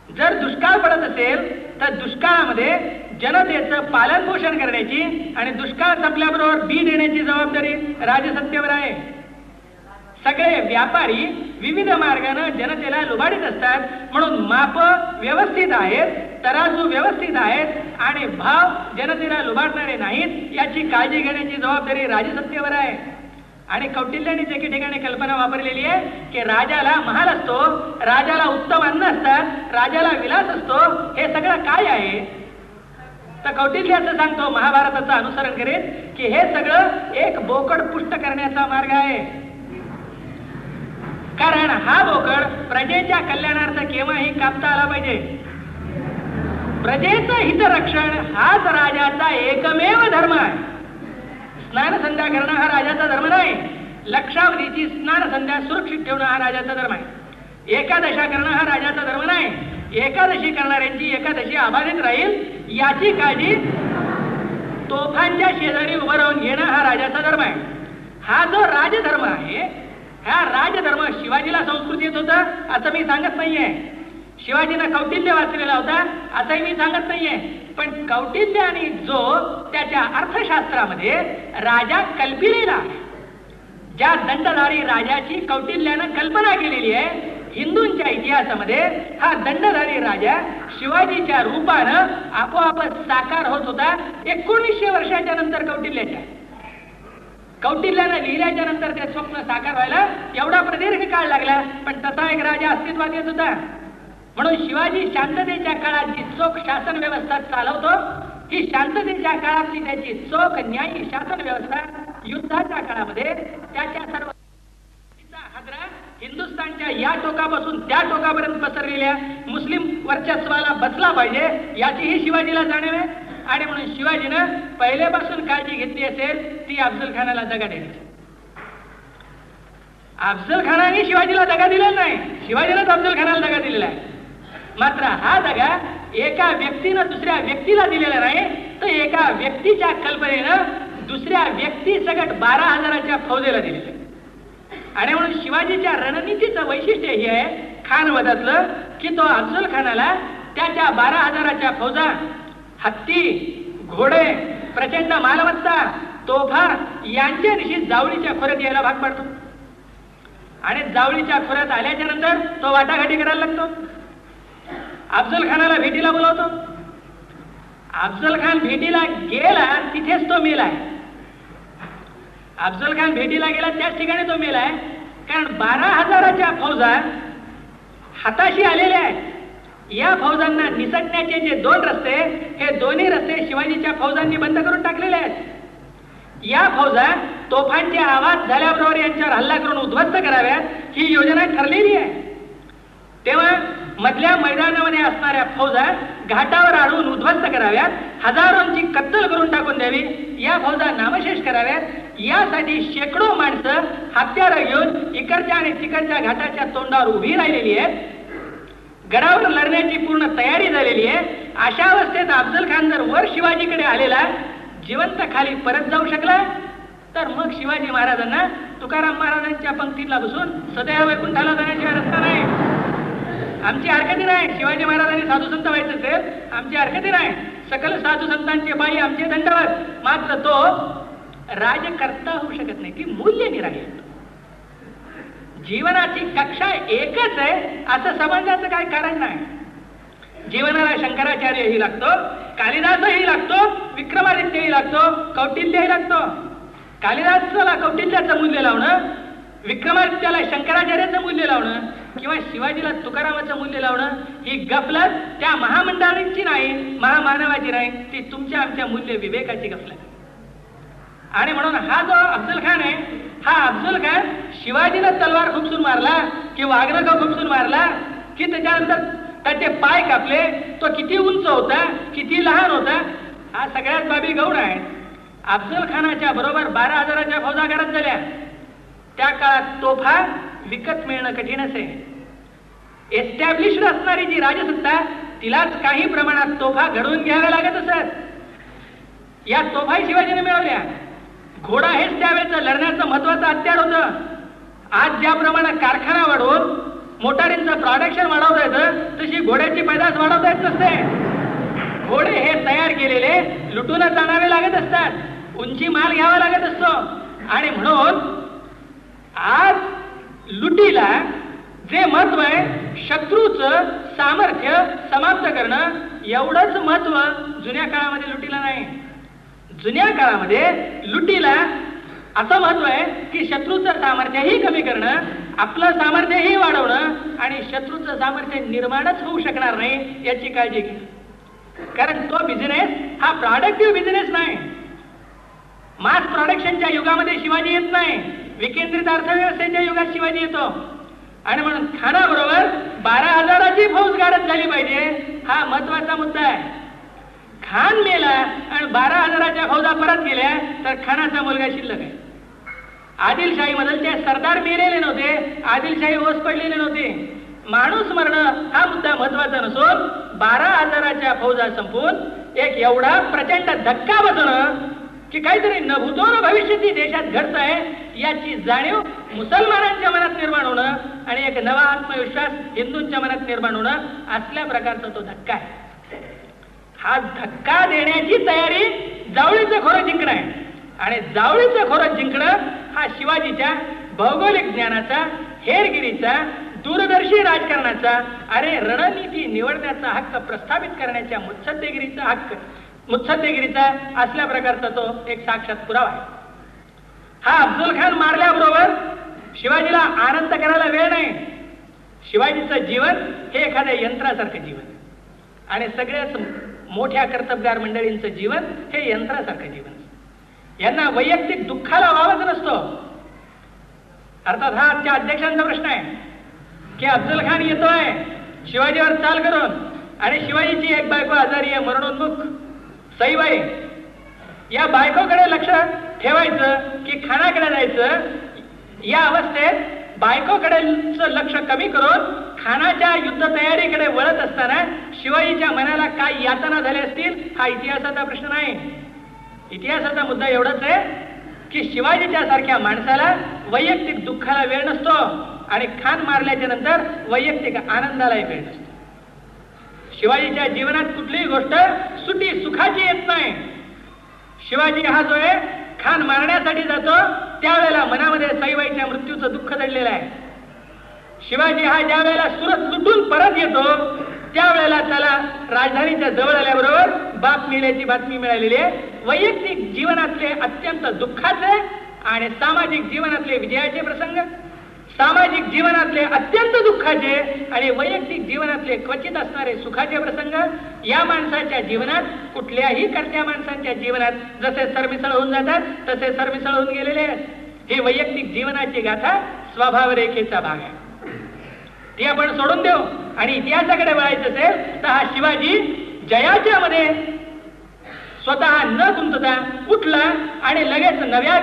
जर दुष्काळ पडत असेल तर दुष्काळामध्ये जनतेचं पालन पोषण करण्याची आणि दुष्काळ संपल्याबरोबर बी देण्याची जबाबदारी राजसत्तेवर आहे. सगळे व्यापारी विविध मार्गाने जनतेला लुबाडीत असतात म्हणून माप व्यवस्थित आहेत, तराजू व्यवस्थित आहेत आणि भाव जनतेला लुबाडणारे नाहीत याची काळजी घेण्याची जबाबदारी राजसत्तेवर आहे. आणि कौटिल्याने एके ठिकाणी कल्पना वापरलेली आहे की राजाला महाल असतो, राजाला उत्तम अन्न असतात, राजाला विलास असतो. हे सगळं काय आहे तर कौटिल्य असं सांगतो महाभारताचं अनुसरण करेल की हे सगळं एक बोकड पुष्ट करण्याचा मार्ग आहे. कारण हा बोकड प्रजेच्या कल्याणार्थ केव्हाही कापता आला पाहिजे. प्रजेचं हितरक्षण हाच राजाचा एकमेव धर्म आहे. स्नान संध्या करणं हा राजाचा धर्म नाही. लक्षावधीची स्नान संध्या सुरक्षित ठेवणं हा राजाचा धर्म आहे. एकादशा करणं हा राजाचा धर्म नाही. एकादशी करणाऱ्यांची एकादशी अबाधित राहील याची काळजी तोफांच्या शेजारी उभं राहून घेणं हा राजाचा धर्म आहे. हा जो राजधर्म आहे हा राजधर्म शिवाजीला संस्कृती येत होता असं मी सांगत नाहीये. शिवाजीनं कौटिल्य वाचलेला होता असंही मी सांगत नाहीये. पण कौटिल्य आणि जो त्याच्या अर्थशास्त्रामध्ये राजा कल्पिलेला आहे, ज्या दंडधारी राजाची कौटिल्यानं कल्पना केलेली आहे, हिंदूंच्या इतिहासामध्ये हा दंडधारी राजा शिवाजीच्या रूपानं आपोआपच साकार होत होता. 1900 वर्षाच्या नंतर कौटिल्यानं लिहिल्याच्या नंतर ते स्वप्न साकार व्हायला एवढा प्रदीर्घ काळ लागला. पण तसा एक राजा अस्तित्वात येत होता. म्हणून शिवाजी शांततेच्या काळात जी चोख शासन व्यवस्था चालवतो ही शांततेच्या काळातली त्याची चोख न्यायी शासन व्यवस्था युद्धाच्या काळामध्ये त्याच्या सर्व हादरा हिंदुस्थानच्या या टोकापासून त्या टोकापर्यंत पसरलेल्या मुस्लिम वर्चस्वाला बसला पाहिजे याचीही शिवाजीला जाणीव आहे. आणि म्हणून शिवाजीनं पहिल्यापासून काळजी घेतली असेल ती अफजल खानाला दगा द्यायची. अफजल खानाने शिवाजीला दगा दिलेला नाही, शिवाजीनंच अफजल खानाला दगा दिलेला आहे. मात्र हा दगा एका व्यक्तीनं दुसऱ्या व्यक्तीला दिलेला नाही तर एका व्यक्तीच्या कल्पनेनं दुसऱ्या व्यक्ती सगट 12,000च्या फौजेला दिलेलं. आणि म्हणून शिवाजीच्या रणनीतीचं वैशिष्ट्य हे आहे खान वधातलं की तो अफजल खानाला त्याच्या 12,000च्या फौजा, हत्ती, घोडे, प्रचंड मालमत्ता, तोफा यांच्या दिवशी जावळीच्या खोऱ्यात यायला भाग पाडतो. आणि जावळीच्या खोऱ्यात आल्याच्या नंतर तो वाटाघाटी करायला लागतो. अफजल खानाला भेटीला बोलावतो. अफजल खान भेटीला गेला तिथेच तो मेला आहे. अफजल खान भेटीला गेला त्याच ठिकाणी तो मेला आहे. कारण 12,000च्या फौजा हाताशी आलेल्या आहेत. या फौजांना निसटण्याचे जे 2 रस्ते हे दोन्ही रस्ते शिवाजीच्या फौजांनी बंद करून टाकलेले आहेत. या फौजा तोफांचे आवाज झाल्याबरोबर यांच्यावर हल्ला करून उद्ध्वस्त कराव्यात ही योजना ठरलेली आहे. तेव्हा मधल्या मैदानामध्ये असणाऱ्या फौजा घाटावर आणून उद्ध्वस्त कराव्यात, हजारोंची कत्तल करून टाकून द्यावी, या फौजा नामशेष कराव्यात. यासाठी शेकडो माणसं हत्यारं घेऊन इकडच्या आणि तिकडच्या घाटाच्या तोंडावर उभी राहिलेली आहेत. गडावर लढण्याची पूर्ण तयारी झालेली आहे. अशा अवस्थेत अफजल खान जर वर शिवाजीकडे आलेला जिवंत खाली परत जाऊ शकला तर मग शिवाजी महाराजांना तुकाराम महाराजांच्या पंक्तीला बसून सदैव वैकुंठाला जाण्याशिवाय रस्ता नाही. आमची हरकती नाही. शिवाजी महाराजांनी साधू संत व्हायचं असेल आमची हरकती नाही. सकल साधू संतांचे बाई आमचे दंडवत. मात्र तो राजकर्ता होऊ शकत नाही. ती मूल्य निराळी. जीवनाची कक्षा एकच आहे असं समजण्याचं काही कारण नाही. जीवनाला शंकराचार्यही लागतो, कालिदासही लागतो, विक्रमादित्यही लागतो, कौटिल्यही लागतो. कालिदासाला कौटिल्याचं मूल्य लावणं, विक्रमादित्याला शंकराचार्याचं मूल्य लावणं किंवा शिवाजीला तुकारामाचं मूल्य लावणं ही गफलत त्या महामंडळींची नाही, महामानवाची नाही, ती तुमच्या आमच्या मूल्य विवेकाची गफलत. आणि म्हणून हा जो अफजल खान आहे, हा अफजल खान शिवाजीनं तलवार खुपसून मारला की वाघनखं खुपसून मारला की त्याच्यानंतर त्याचे पाय कापले, तो किती उंच होता, किती लहान होता, हा सगळ्यात बाबी गौण आहे. अफजल खानाच्या बरोबर 12,000च्या फौजा घरात झाल्या. त्या काळात तोफा विकत मिळणं कठीणच आहे. एस्टॅब्लिश्ड असणारी जी राजसत्ता तिलाच काही प्रमाणात तोफा घडवून घ्याव्या लागत असत. या तोफाही शिवाजीने मिळवल्या. घोडा हेच त्यावेळेचं लढण्याचं महत्वाचं हत्यार होतं. आज ज्याप्रमाणे कारखाना वाढवून मोटारींचं प्रोडक्शन वाढवता येतं तशी घोड्याची पैदास वाढवता येत नसते. घोडे हे तयार केलेले लुटूनच आणावे लागत असतात. उंची माल घ्यावा लागत असतो. आणि म्हणून आज लुटीला जे महत्व आहे शत्रूचं सामर्थ्य समाप्त करणं एवढंच महत्व जुन्या काळामध्ये लुटीला नाही. जुन्या काळामध्ये लुटीला असं महत्व आहे की शत्रूचं सामर्थ्यही कमी करणं, आपलं सामर्थ्यही वाढवणं आणि शत्रूचं सामर्थ्य निर्माणच होऊ शकणार नाही याची काळजी घ्या. कारण तो बिझनेस हा प्रोडक्टिव्ह बिझनेस नाही. मास प्रोडक्शनच्या युगामध्ये शिवाजी येत नाही. विकेंद्रित अर्थव्यवस्थेच्या युगात शिवाजी येतो. आणि म्हणून खानाबरोबर 12,000ची फौज गाडत झाली पाहिजे हा महत्वाचा मुद्दा आहे. खान मेला आणि 12,000च्या फौजा परत गेल्या तर खानाचा मुलगा शिल्लक आहे. आदिलशाही मधलचे सरदार मेलेले नव्हते, आदिलशाही ओस पडलेले नव्हते. माणूस मरणं हा मुद्दा महत्वाचा नसून 12,000च्या फौजा संपून एक एवढा प्रचंड धक्का बसणं की काहीतरी न भूतो न भविष्यती देशात घडत आहे याची जाणीव मुसलमानांच्या मनात निर्माण होणं आणि एक नवा आत्मविश्वास हिंदूंच्या मनात निर्माण होणं असल्या प्रकारचा तो धक्का आहे. हा धक्का देण्याची तयारी जावळीचं खोरं जिंकणं आहे. आणि जावळीचं खोरं जिंकणं हा शिवाजीच्या भौगोलिक ज्ञानाचा, हेरगिरीचा, दूरदर्शी राजकारणाचा, अरे रणनीती निवडण्याचा हक्क प्रस्थापित करण्याच्या मुत्सद्देगिरीचा असल्या प्रकारचा तो एक साक्षात पुरावा आहे. हा अफजल खान मारल्याबरोबर शिवाजीला आनंद करायला वेळ नाही. शिवाजीचं जीवन हे एखाद्या यंत्रासारखं जीवन आणि सगळ्याच मोठ्या कर्तबगार मंडळींचं जीवन हे यंत्रासारखं जीवन. यांना वैयक्तिक दुःखाला वावच नसतो. अर्थात हा आजच्या अध्यक्षांचा प्रश्न आहे की अफजल खान येतोय शिवाजीवर चाल करून आणि शिवाजीची एक बायको आजारी आहे, मरणोन्मुख, सईबाई. या बायकोकडे लक्ष ठेवायचं की खानाकडे जायचं. या अवस्थेत बायकोकडेचं लक्ष कमी करून खानाच्या युद्ध तयारीकडे वळत असताना शिवाजीच्या मनाला काय यातना झाल्या असतील हा इतिहासाचा प्रश्न नाही. इतिहासाचा मुद्दा एवढाच आहे की शिवाजीच्या सारख्या माणसाला वैयक्तिक दुःखाला वेळ नसतो आणि खान मारल्याच्या नंतर वैयक्तिक आनंदालाही वेळ नसतो. शिवाजीच्या जीवनात कुठलीही गोष्ट सुटी सुखाची येत नाही. शिवाजी हा जो आहे खान मारण्यासाठी जातो त्यावेळेला मनामध्ये सईबाईच्या मृत्यूचं दुःख दडलेलं आहे. शिवाजी हा ज्या वेळेला सुरत लुटून परत येतो त्यावेळेला त्याला राजधानीच्या जवळ आल्याबरोबर बाप मिळाल्याची बातमी मिळालेली आहे. वैयक्तिक जीवनातले अत्यंत दुःखाचे आणि सामाजिक जीवनातले विजयाचे प्रसंग, सामाजिक जीवनातले अत्यंत दुःखाचे आणि वैयक्तिक जीवनातले क्वचित असणारे सुखाचे प्रसंग या माणसाच्या जीवनात, कुठल्याही कर्त्या माणसांच्या जीवनात जसे सरमिसळ होऊन जातात तसे सरमिसळ होऊन गेलेले आहेत. हे वैयक्तिक जीवनाची गाथा स्वभाव रेखेचा भाग आहे. ती आपण सोडून देऊ आणि इतिहासाकडे वळायचं असेल तर हा शिवाजी जयाच्या मध्ये स्वतः न गुंतता उठला आणि लगेच नव्या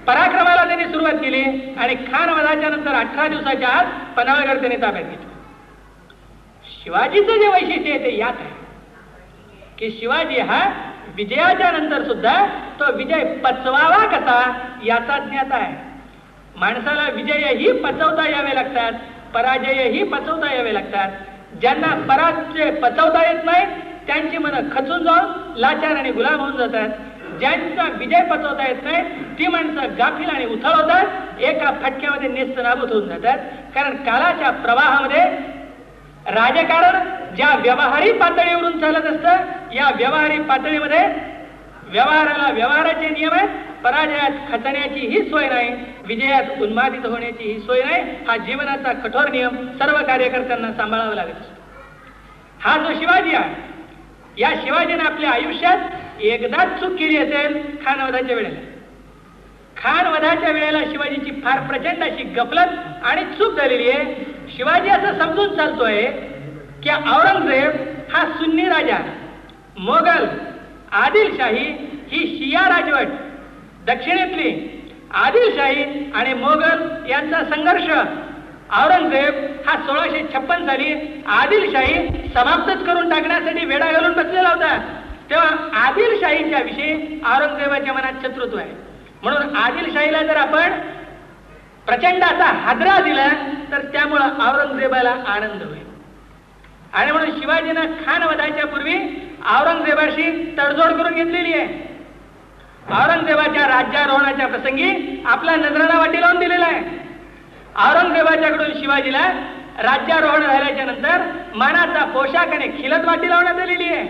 पराक्रमाला त्यांनी सुरुवात केली आणि खान वधाच्या नंतर 18 दिवसाच्या आत पन्हाळगड त्यांनी ताब्यात घेतला. शिवाजीचं जे वैशिष्ट्य आहे ते यात आहे की शिवाजी हा विजयाच्या नंतर सुद्धा तो विजय पचवावा कसा याचा ज्ञाता आहे. माणसाला विजयही पचवता यावे लागतात, पराजयही पचवता यावे लागतात. ज्यांना पराजय पचवता येत नाही त्यांची मनं खचून जाऊन लाचार आणि गुलाम होऊन जातात. ज्यांचा विजय पचवता येत नाही ती माणसं गाफील आणि उथळ होतात, एका फटक्यामध्ये नेस्तनाबूत होऊन जातात. कारण काळाच्या प्रवाहामध्ये राजकारण ज्या व्यवहारी पातळीवरून चालत असतं, या व्यवहारी पातळीमध्ये व्यवहाराला व्यवहाराचे नियम आहेत. पराजयात खचण्याची ही सोय नाही, विजयात उन्मादित होण्याची ही सोय नाही. हा जीवनाचा कठोर नियम सर्व कार्यकर्त्यांना सांभाळावा लागत असतो. हा जो शिवाजी आहे, या शिवाजीने आपल्या आयुष्यात एकदाच चूक केली असेल, खानवधाच्या वेळेला. खानवधाच्या वेळेला शिवाजीची फार प्रचंड अशी गफलत आणि चूक झालेली आहे. शिवाजी असं समजून चालतोय की औरंगजेब हा सुन्नी राजा, मोगल आदिलशाही ही शिया राजवट, दक्षिणेतली आदिलशाही आणि मोगल यांचा संघर्ष. औरंगजेब हा 1656 साली आदिलशाही समाप्तच करून टाकण्यासाठी वेढा घालून बसलेला होता. तेव्हा आदिलशाहीच्या विषयी औरंगजेबाच्या मनात शत्रुत्व आहे. म्हणून आदिलशाहीला जर आपण प्रचंड असा हादरा दिला तर त्यामुळं औरंगजेबाला आनंद होईल. आणि म्हणून शिवाजीनं खानवधाच्या पूर्वी औरंगजेबाशी तडजोड करून घेतलेली आहे. औरंगजेबाच्या राज्यारोहणाच्या प्रसंगी आपला नजराणा वाटी लावून दिलेला आहे. औरंगजेबाच्याकडून शिवाजीला राज्यारोहण झाल्याच्या नंतर मानाचा पोशाख आणि खिलत वाटी लावण्यात आलेली आहे.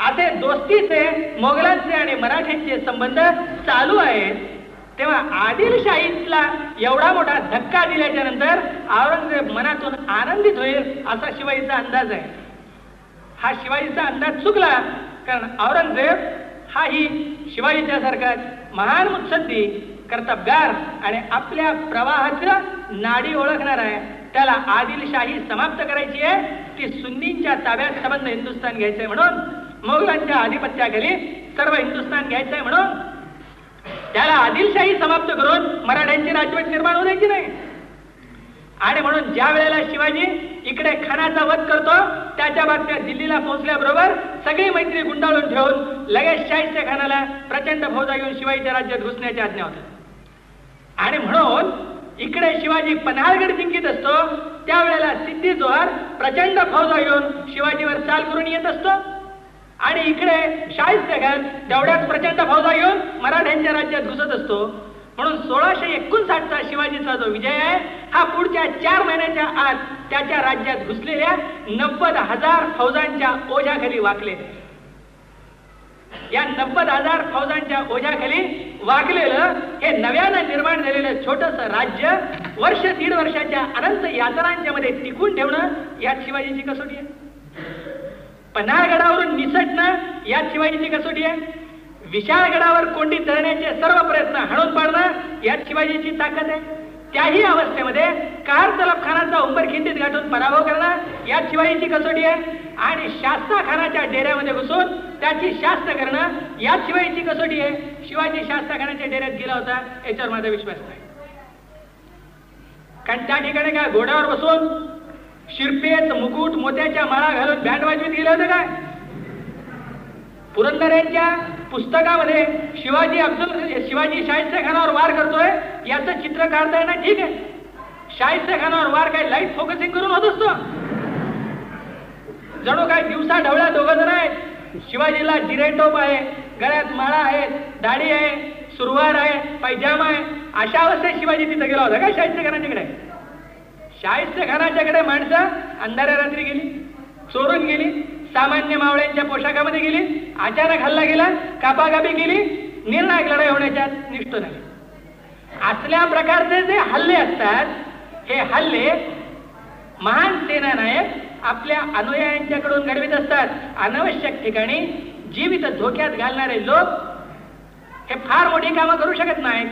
असे दोस्तीचे मोगलांचे आणि मराठ्यांचे संबंध चालू आहेत. तेव्हा आदिलशाहीतला एवढा मोठा धक्का दिल्याच्या नंतर औरंगजेब मनातून आनंदित होईल असा शिवाजीचा अंदाज आहे. हा शिवाजीचा अंदाज चुकला, कारण औरंगजेब हा ही शिवाजीच्या सारखा महान मुत्सद्दी, कर्तबगार आणि आपल्या प्रवाहाचं नाडी ओळखणार आहे. त्याला आदिलशाही समाप्त करायची आहे, ती सुन्नींच्या ताब्यात संबंध हिंदुस्थान घ्यायचंय म्हणून, मोगलांच्या आधिपत्याखाली सर्व हिंदुस्थान घ्यायचंय म्हणून त्याला आदिलशाही समाप्त करून मराठ्यांची राजवट निर्माण होऊ द्यायची नाही. आणि म्हणून ज्या वेळेला शिवाजी इकडे खानाचा वध करतो, त्याच्या बातम्या दिल्लीला पोहोचल्याबरोबर सगळी मैत्री गुंडाळून ठेवून लगेच शाहिस्ते खानाला प्रचंड फौजा घेऊन शिवाजीच्या राज्यात घुसण्याची आज्ञा होते. आणि म्हणून इकडे शिवाजी पन्हाळगड जिंकीत असतो, त्यावेळेला सिद्धी जोहर प्रचंड फौजा घेऊन शिवाजीवर चाल करून येत असतो. आणि इकडे शाहिस्ते खान तेवढ्याच प्रचंड फौजा घेऊन मराठ्यांच्या राज्यात घुसत असतो. म्हणून 1659चा शिवाजीचा जो विजय आहे हा पुढच्या 4 महिन्याच्या आत त्याच्या राज्यात घुसलेल्या 90,000 फौजांच्या ओझ्याखाली वाकले. या 90,000 फौजांच्या ओझ्याखाली वाकलेलं हे नव्यानं निर्माण झालेलं छोटस राज्य वर्ष 1.5 वर्षाच्या अनंत यातनांच्या मध्ये टिकून ठेवणं यात शिवाजीची कसोटी आहे. पन्हाळगडावरून निसटणं यात शिवाजीची कसोटी आहे. विशाळगडावर कोंडी तळण्याचे सर्व प्रयत्न हाणून पाडणं यात शिवाजीची ताकद आहे. त्याही अवस्थेमध्ये कार तलब खानाचा उंबरखिंडीत गाठून पराभव करणं यात शिवाजीची कसोटी आहे. आणि शास्ता खानाच्या डेऱ्यामध्ये घुसून त्याची शास्त करणं यात शिवाजीची कसोटी आहे. शिवाजी शास्ता खानाच्या डेऱ्यात गेला होता याच्यावर माझा विश्वास नाही, कारण त्या ठिकाणी काय घोड्यावर बसून शिरपेच मुकुट मोत्याच्या माळा घालून बँड वाजवीत गेले होते काय? पुरंदरेच्या पुस्तकामध्ये शिवाजी शाहिस्ते खानावर वार करतोय याचं चित्र काढता येणार, ठीक आहे. शाहिस्ते खानावर वार काय लाईट फोकसिंग करून होत असतो, जणू काय दिवसा ढवळ्या दोघं जण आहेत. शिवाजीला जिरेटोप आहे, गळ्यात माळा आहेत, दाढी आहे, सुरवार आहे, पैजामा आहे. अशा अवस्थेत शिवाजी तिथे गेला होता काय शाहिस्ते खानाच्याकडे? शाहिस्ते खानाच्याकडे माणसं अंधाऱ्या रात्री गेली, चोरून गेली, सामान्य मावळ्यांच्या पोशाखामध्ये गेली, अचानक हल्ला गेला, कापाकापी केली, निर्णायक लढाई होण्याच्या निष्ठून आली. असल्या प्रकारचे जे हल्ले असतात, हे हल्ले महान सेनानायक आपल्या अनुयायांच्याकडून घडवित असतात. अनावश्यक ठिकाणी जीवित धोक्यात घालणारे लोक हे फार मोठी कामं करू शकत नाहीत,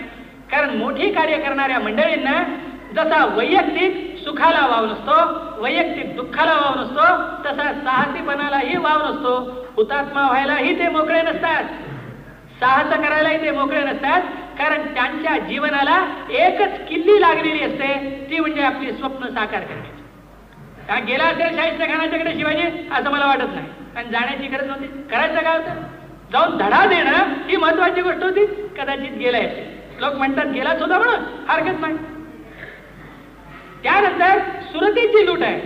कारण मोठी कार्य करणाऱ्या मंडळींना जसा वैयक्तिक सुखाला वाव नसतो, वैयक्तिक दुःखाला वाव नसतो, तसा साहसीपणालाही वाव नसतो. हुतात्मा व्हायलाही ते मोकळे नसतात, साहस करायलाही ते मोकळे नसतात, कारण त्यांच्या जीवनाला एकच किल्ली लागलेली असते, ती म्हणजे आपली स्वप्न साकार करण्याची. गेला असेल शाहिस्ते खानाच्याकडे शिवाजी असं मला वाटत नाही, आणि जाण्याची गरज नव्हती. करायचं काय होतं? जाऊन धडा देणं ही महत्वाची गोष्ट होती. कदाचित गेलाय, लोक म्हणतात गेलाच होता म्हणून, हरकत नाही. त्यानंतर सुरतेची लूट आहे,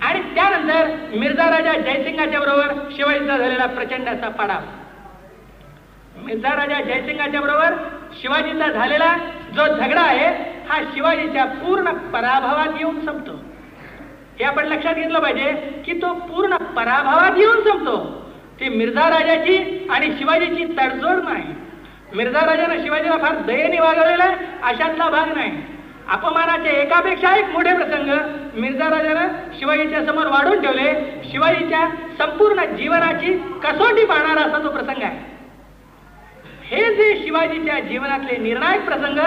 आणि त्यानंतर मिर्झा राजा जयसिंगाच्या बरोबर शिवाजीचा झालेला प्रचंड असा पाडाव. मिर्झा राजा जयसिंगाच्या बरोबर शिवाजीचा झालेला जो झगडा आहे हा शिवाजीच्या पूर्ण पराभवात येऊन संपतो. हे आपण लक्षात घेतलं पाहिजे की तो पूर्ण पराभवात येऊन संपतो. ती मिर्झा राजाची आणि शिवाजीची तडजोड नाही. मिर्झा राजाने शिवाजीला फार दयेने वागवलेला आहे अशातला भाग नाही. अपमानाचे एकापेक्षा एक मोठे प्रसंग मिर्झा राजानं शिवाजीच्या समोर वाढून ठेवले. शिवाजीच्या संपूर्ण जीवनाची कसोटी पाहणारा असा तो प्रसंग आहे. हे जे शिवाजीच्या जीवनातले निर्णायक प्रसंग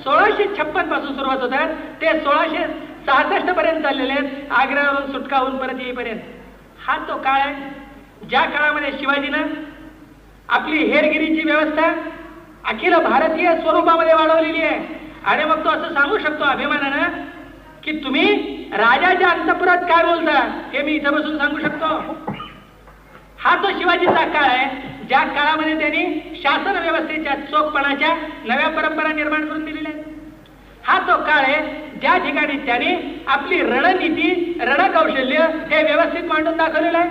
1656 पासून सुरुवात होतात ते 1666 पर्यंत चाललेले आहेत, आग्र्यावरून सुटका होऊन परत येईपर्यंत. हा तो काळ आहे ज्या काळामध्ये शिवाजीनं आपली हेरगिरीची व्यवस्था अखिल भारतीय स्वरूपामध्ये वाढवलेली आहे. आणि मग तो असं सांगू शकतो अभिमानानं की तुम्ही राजाच्या अंतपुरात काय बोलता हे मी इथं बसून सांगू शकतो. हा तो शिवाजीचा काळ आहे ज्या काळामध्ये त्यांनी शासन व्यवस्थेच्या चोखपणाच्या नव्या परंपरा निर्माण करून दिलेल्या आहेत. हा तो काळ आहे ज्या ठिकाणी त्यांनी आपली रणनीती रणकौशल्य हे व्यवस्थित मांडून दाखवलेलं आहे.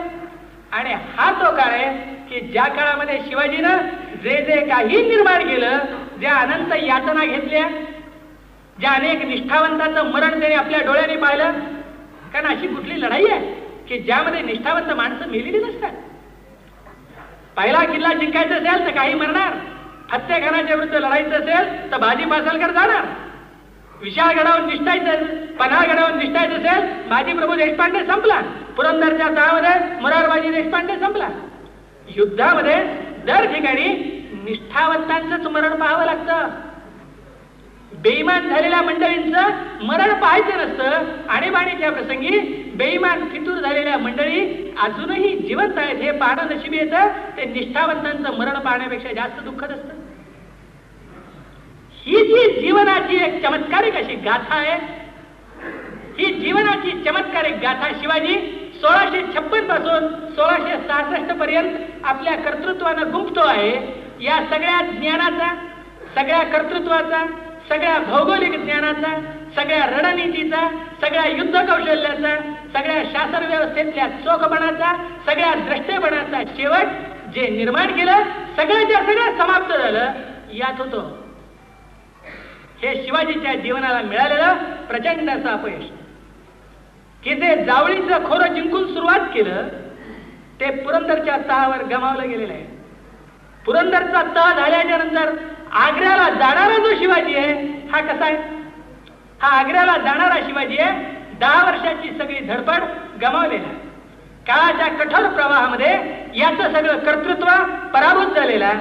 आणि हा तो काळ आहे की ज्या काळामध्ये शिवाजीनं जे जे काही निर्माण केलं, ज्या अनंत यातना घेतल्या, ज्या अनेक निष्ठावंतांचं मरण त्याने आपल्या डोळ्याने पाहिलं. कारण अशी कुठली लढाई आहे की ज्यामध्ये निष्ठावंत माणसं मेलेली नसतात. पहिला किल्ला जिंकायचा असेल तर काही मरणार, फत्तेखानाच्या विरुद्ध लढायचं असेल तर बाजी पासलकर जाणार, विशाळगडावरून निष्ठायचं, पन्हाळगडावरून निष्ठायचं असेल बाजी प्रभू देशपांडे संपला, पुरंदरच्या तळामध्ये मोरारबाजी देशपांडे संपला. युद्धामध्ये दर ठिकाणी निष्ठावंतांचंच मरण पाहावं लागतं. बेईमान झालेल्या मंडळींचं मरण पाहायचं नसतं. आणीबाणीच्या प्रसंगी बेईमान फितूर झालेल्या मंडळी अजूनही जिवंत आहेत हे पाहणं नशिबी येतं. ते निष्ठावंतांचं मरण पाहण्यापेक्षा जास्त दुःखद असतं. ही जी जीवनाची एक चमत्कारिक अशी गाथा आहे, ही जीवनाची चमत्कारिक गाथा शिवाजी 1656 पासून 1666 पर्यंत आपल्या कर्तृत्वानं गुंफतो आहे. या सगळ्या ज्ञानाचा, सगळ्या कर्तृत्वाचा, सगळ्या भौगोलिक ज्ञानाचा, सगळ्या रणनीतीचा, सगळ्या युद्ध कौशल्याचा, सगळ्या शासन व्यवस्थेतल्या चोखपणाचा, सगळ्या द्रष्टेपणाचा शेवट जे निर्माण केलं सगळ्याच्या सगळं समाप्त झालं यात होतो. हे शिवाजीच्या जीवनाला मिळालेलं प्रचंड असं अपयश की जे जावळीचं खोरं जिंकून सुरुवात केलं ते पुरंदरच्या तहावर गमावलं गेलेलं आहे. पुरंदरचा तह झाल्याच्या नंतर आग्र्याला जाणारा जो शिवाजी आहे हा कसा आहे? हा आग्र्याला जाणारा शिवाजी आहे 10 वर्षाची सगळी धडपड गमावलेला. काळाच्या कठोर प्रवाहामध्ये याचं सगळं कर्तृत्व पराभूत झालेला.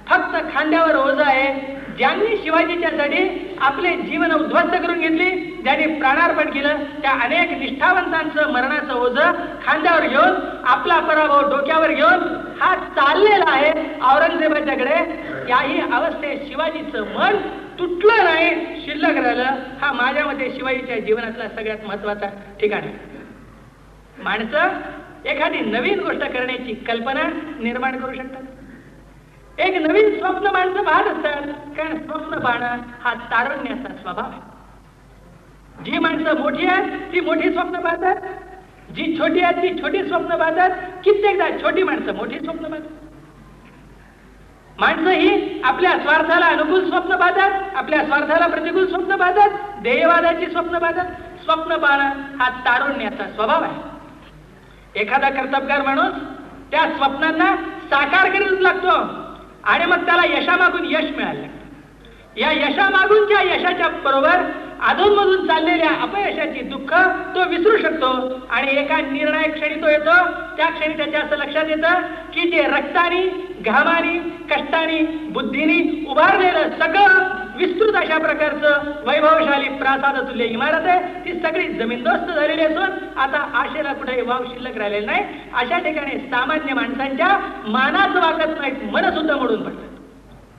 फक्त खांद्यावर ओझं आहे. ज्यांनी शिवाजीच्यासाठी आपले जीवन उद्ध्वस्त करून घेतली, ज्यांनी प्राणार्पण केलं, त्या अनेक निष्ठावंतांचं मरणाचं ओझं खांद्यावर घेऊन, आपला पराभव डोक्यावर घेऊन हा चाललेला आहे औरंगजेबाच्याकडे. याही अवस्थेत शिवाजीचं मन तुटलं नाही, शिल्लक राहिलं. हा माझ्या मते शिवाजीच्या जीवनातला सगळ्यात महत्वाचा ठिकाण आहे. माणसं एखादी नवीन गोष्ट करण्याची कल्पना निर्माण करू शकतात. एक नवीन स्वप्न माणसं पाहत असतात, कारण स्वप्न पाहणं हा तारुण्याचा स्वभाव आहे. जी माणसं मोठी आहेत ती मोठी स्वप्न पाहतात, जी छोटी आहेत ती छोटी स्वप्न पाहतात. कित्येकदा छोटी माणसं मोठी स्वप्न पाहतात. माणसं ही आपल्या स्वार्थाला अनुकूल स्वप्न पाहतात, आपल्या स्वार्थाला प्रतिकूल स्वप्न पाहतात, ध्येयवादाची स्वप्न पाहतात. स्वप्न पाहणं हा तारुण्याचा स्वभाव आहे. एखादा कर्तबगार माणूस त्या स्वप्नांना साकार करीत लागतो आणि मग त्याला यशामागून यश मिळायला लागतं. या यशामागूनच्या यशाच्या बरोबर अधूनमधून चाललेल्या अपयशाची दुःख तो विसरू शकतो आणि एका निर्णायक क्षणी तो येतो. त्या क्षणी त्याच्या असं लक्षात येतं की जे रक्तानी, घामानी, कष्टानी, बुद्धीनी उभारलेलं सगळं विस्तृत अशा प्रकारचं वैभवशाली प्रासादतुल्य इमारत आहे, ती सगळी जमीनदोस्त झालेली असून आता आशेला कुठेही वाव शिल्लक राहिलेला नाही. अशा ठिकाणी सामान्य माणसांच्या मानाचं वागत नाहीत, मन सुद्धा मोडून पडतात.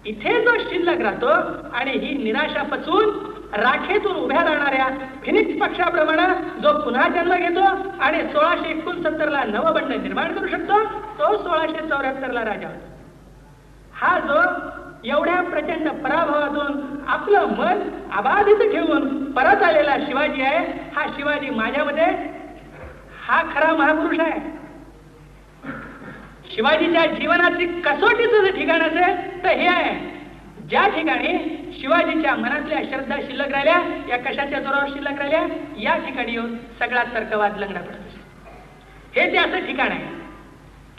इथे जो शिल्लक राहतो आणि ही निराशा पचवून राखेतून उभ्या राहणाऱ्या फिनिक्स पक्षाप्रमाणे जो पुन्हा जन्म घेतो आणि 1669ला नवबंड निर्माण करू शकतो, तो 1674ला राजा होतो. हा जो एवढ्या प्रचंड पराभवातून आपलं मन अबाधित ठेवून परत आलेला शिवाजी आहे. हा शिवाजी माझ्यामध्ये हा खरा महापुरुष आहे. शिवाजीच्या जीवनाची कसोटीचं जर ठिकाण असेल तर हे आहे, ज्या ठिकाणी शिवाजीच्या मनातल्या श्रद्धा शिल्लक राहिल्या, या कशाच्या जोरावर शिल्लक राहिल्या, या ठिकाणी येऊन सगळा तर्कवाद लंगडा पडतो. हे ते असं ठिकाण आहे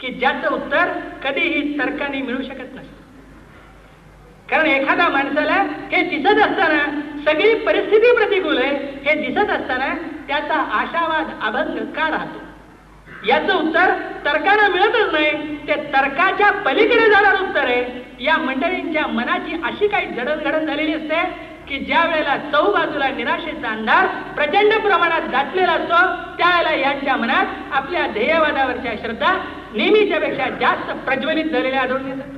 की ज्याचं उत्तर कधीही तर्काने मिळू शकत नसतं. कारण एखाद्या माणसाला हे दिसत असताना सगळी परिस्थिती प्रतिकूल आहे हे दिसत असताना त्याचा आशावाद अभंग का राहतो, याचं उत्तर तर्काने मिळतच नाही. ते तर्काच्या पलीकडे जाणारं उत्तर आहे. या मंडळींच्या मनाची अशी काही जडणघडण झालेली असते की ज्या वेळेला चहूबाजूला निराशेचा अंधार प्रचंड प्रमाणात दाटलेला असतो, त्यावेळेला यांच्या मनात आपल्या ध्येयवादावरच्या श्रद्धा नेहमीच्या पेक्षा जास्त प्रज्वलित झालेल्या आढळून येतात.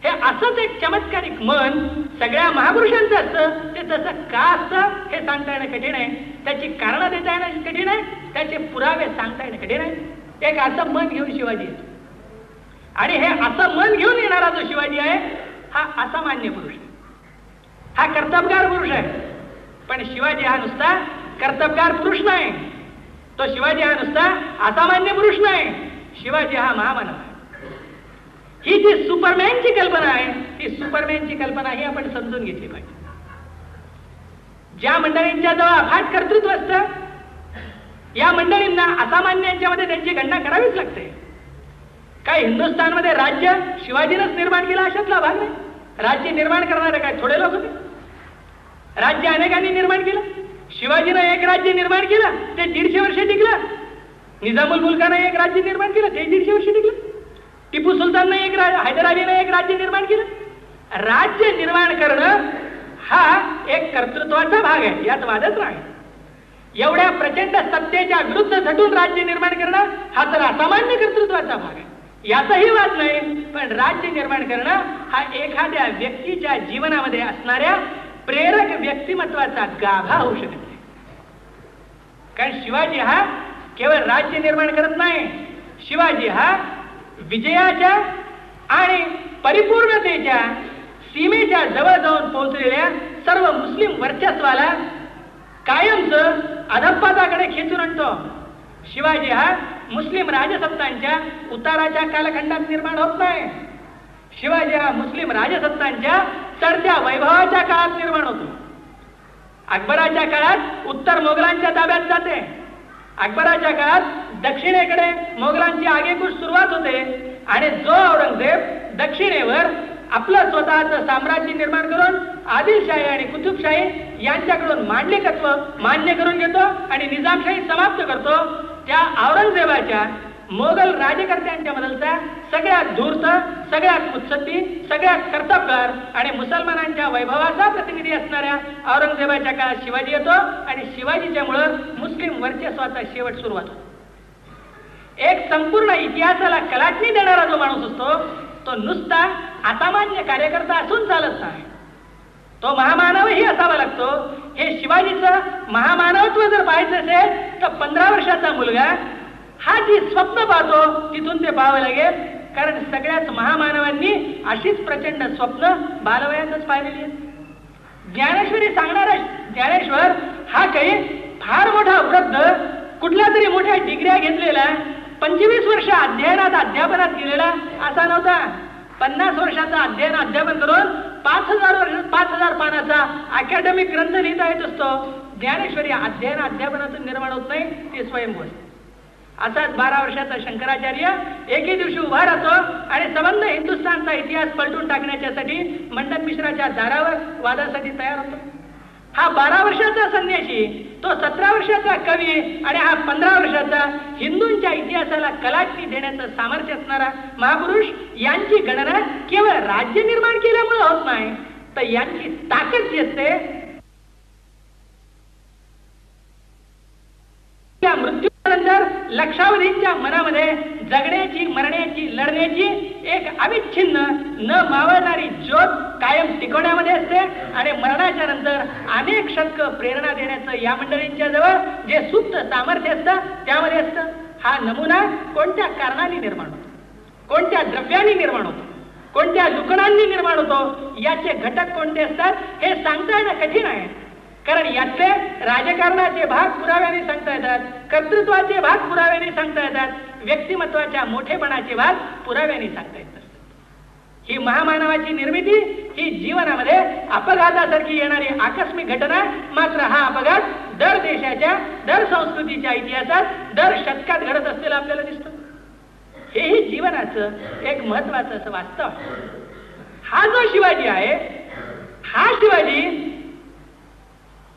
हे असंच एक चमत्कारिक मन सगळ्या महापुरुषांचं असतं. ते तसं का असतं हे सांगता येणं कठीण आहे, त्याची कारणं देता येणं कठीण आहे, त्याचे पुरावे सांगता येणं कठीण आहे. एक असं मन घेऊन शिवाजी येतो आणि हे असं मन घेऊन येणारा जो शिवाजी आहे हा असामान्य पुरुष आहे, हा कर्तबगार पुरुष आहे. पण शिवाजी हा नुसता कर्तबगार पुरुष नाही, तो शिवाजी हा नुसता असामान्य पुरुष नाही, शिवाजी हा महामानव आहे. ही जी सुपरमॅनची कल्पना आहे, ती सुपरमॅनची कल्पना ही आपण समजून घेतली पाहिजे. ज्या मंडळींच्या जवळ अफाट कर्तृत्व असतं, या मंडळींना असामान्यांच्यामध्ये त्यांची गणना करावीच लागते. काय हिंदुस्थानमध्ये राज्य शिवाजीनंच निर्माण केलं अशातला भाग नाही. राज्य निर्माण करणारे काय थोडे लोक होते? राज्य अनेकांनी निर्माण केलं. शिवाजीनं एक राज्य निर्माण केलं, ते 150 वर्ष टिकलं. निजामुल मुल्कानं एक राज्य निर्माण केलं, ते 150 वर्ष टिकलं. टिपू सुलताननं हैदर अलीनं एक राज्य निर्माण केलं. राज्य निर्माण करणं हा एक कर्तृत्वाचा भाग आहे, यात वादच नाही. एवढ्या प्रचंड सत्तेच्या विरुद्ध झटून राज्य निर्माण करणं हा तर असामान्य कर्तृत्वाचा भाग आहे, याचाही वाद नाही. पण राज्य निर्माण करणं हा एखाद्या व्यक्तीच्या जीवनामध्ये असणाऱ्या प्रेरक व्यक्तिमत्वाचा गाभा होऊ शकत नाही. कारण शिवाजी हा केवळ राज्य निर्माण करत नाही, शिवाजी हा विजयाच्या आणि परिपूर्णतेच्या सीमेच्या जवळ जाऊन पोहोचलेल्या सर्व मुस्लिम वर्चस्वाला कायमच अधप्पाताकडे खेचून आणतो. शिवाजी हा मुस्लिम राजसत्तांच्या उताराच्या कालखंडात निर्माण होत नाही, शिवाजी हा मुस्लिम राजसत्तांच्या चढत्या वैभवाच्या काळात निर्माण होतो. अकबराच्या काळात उत्तर मोगलांच्या ताब्यात जाते, अकबराच्या काळात दक्षिणेकडे मोगलांची आगेकूच सुरुवात होते आणि जो औरंगजेब दक्षिणेवर आपलं स्वतःचं साम्राज्य निर्माण करून आदिलशाही आणि कुतुबशाही यांच्याकडून मांडलिकत्व मान्य करून घेतो आणि निजामशाही समाप्त करतो, त्या औरंगजेबाच्या मोगल राजकर्त्यांच्या मधलचा सगळ्यात धूर्त, सगळ्यात मुत्सद्दी, सगळ्यात कर्तबगार आणि मुसलमानांच्या वैभवाचा प्रतिनिधी असणाऱ्या औरंगजेबाच्या काळात शिवाजी येतो आणि शिवाजीच्या मुळे मुस्लिम वर्चस्वाचा शेवट सुरुवात होतो. एक संपूर्ण इतिहासाला कलाटणी देणारा जो माणूस असतो तो नुसता असामान्य कार्यकर्ता असून चालत नाही, तो महामानवही असावा लागतो. हे शिवाजीचं महामानवत्व जर पाहायचं असेल तर 15 वर्षाचा मुलगा हा जी स्वप्न पाहतो तिथून ते पाहावं लागेल. कारण सगळ्याच महामानवांनी अशीच प्रचंड स्वप्न बालवयातच पाहिलेली आहेत. ज्ञानेश्वरी सांगणारा ज्ञानेश्वर हा काही फार मोठा वृद्ध, कुठल्या तरी मोठ्या डिग्र्या घेतलेला, 25 वर्ष अध्यापनात गेलेला असा नव्हता. 50 वर्षाचा अध्यापन करून 5,000 पानाचा अकॅडमिक ग्रंथ लिहिता येत असतो. ज्ञानेश्वरी अध्यापनातून निर्माण होत नाही, ते स्वयंभू. असाच 12 वर्षाचा शंकराचार्य एके दिवशी उभा राहतो आणि संबंध हिंदुस्थानचा इतिहास पलटून टाकण्याच्यासाठी मंडन मिश्राच्या दारावर वादासाठी तयार होतो. हा 12 वर्षाचा संन्यासी, तो 17 वर्षाचा कवी आणि हा 15 वर्षाचा हिंदूंच्या इतिहासाला कलाटणी देण्याचं सामर्थ्य असणारा महापुरुष, यांची गणना केवळ राज्य निर्माण केल्यामुळे होत नाही, तर यांची ताकद जी असते त्या मृत्यूनंतर लक्षावधींच्या मनामध्ये जगण्याची, मरण्याची, लढण्याची एक अविच्छिन्न न मावळणारी ज्योत कायम टिकून शिकवण्यामध्ये असते आणि मरणाच्या नंतर अनेक शतक प्रेरणा देण्याचं या मंडळींच्या जवळ जे सुप्त सामर्थ्य असतं त्यामध्ये असतं. हा नमुना कोणत्या कारणाने निर्माण होतो, कोणत्या द्रव्याने निर्माण होतो, कोणत्या दुकानांनी निर्माण होतो, याचे घटक कोणते असतात हे सांगता येणं कठीण आहे. कारण यातले राजकारणाचे भाग पुराव्याने सांगता येतात, कर्तृत्वाचे भाग पुराव्याने सांगता येतात, व्यक्तिमत्वाच्या मोठेपणाचे भाग पुराव्याने सांगता येतात. ही महामानवाची निर्मिती ही जीवनामध्ये अपघातासारखी येणारी आकस्मिक घटना. मात्र हा अपघात दर देशाच्या, दर संस्कृतीच्या इतिहासात दर शतकात घडत असलेला आपल्याला दिसतो. हेही जीवनाचं एक महत्वाचं असं वास्तव आहे. हा जो शिवाजी आहे, हा शिवाजी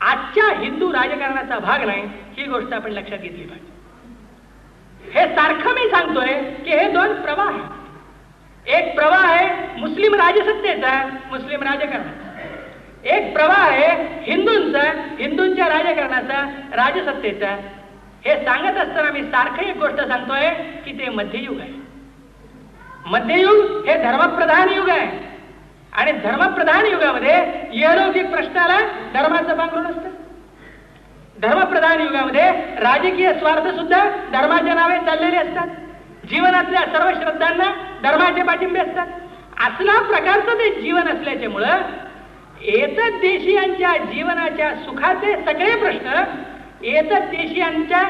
आजच्या हिंदू राजकारणाचा भाग नाही, ही गोष्ट आपण लक्षात घेतली पाहिजे. हे सारखं मी सांगतोय की हे दोन प्रवाह आहेत. एक प्रवाह आहे मुस्लिम राजसत्तेचा, मुस्लिम राजकारणाचा. एक प्रवाह आहे हिंदूंचा, हिंदूंच्या राजकारणाचा, राजसत्तेचा. हे सांगत असताना मी सारखं एक गोष्ट सांगतोय की ते मध्ययुग आहे. मध्ययुग हे धर्मप्रधान युग आहे आणि धर्मप्रधान युगामध्ये इहलौकिक प्रश्नाला धर्माचं पांघरून असतं. धर्मप्रधान युगामध्ये राजकीय स्वार्थ सुद्धा धर्माच्या नावे चाललेले असतात. जीवनातल्या सर्व श्रद्धांना धर्माचे पाठिंबे असतात. असला प्रकारचं ते जीवन असल्याच्यामुळं एतद देशीयांच्या जीवनाच्या सुखाचे सगळे प्रश्न, एतद देशीयांच्या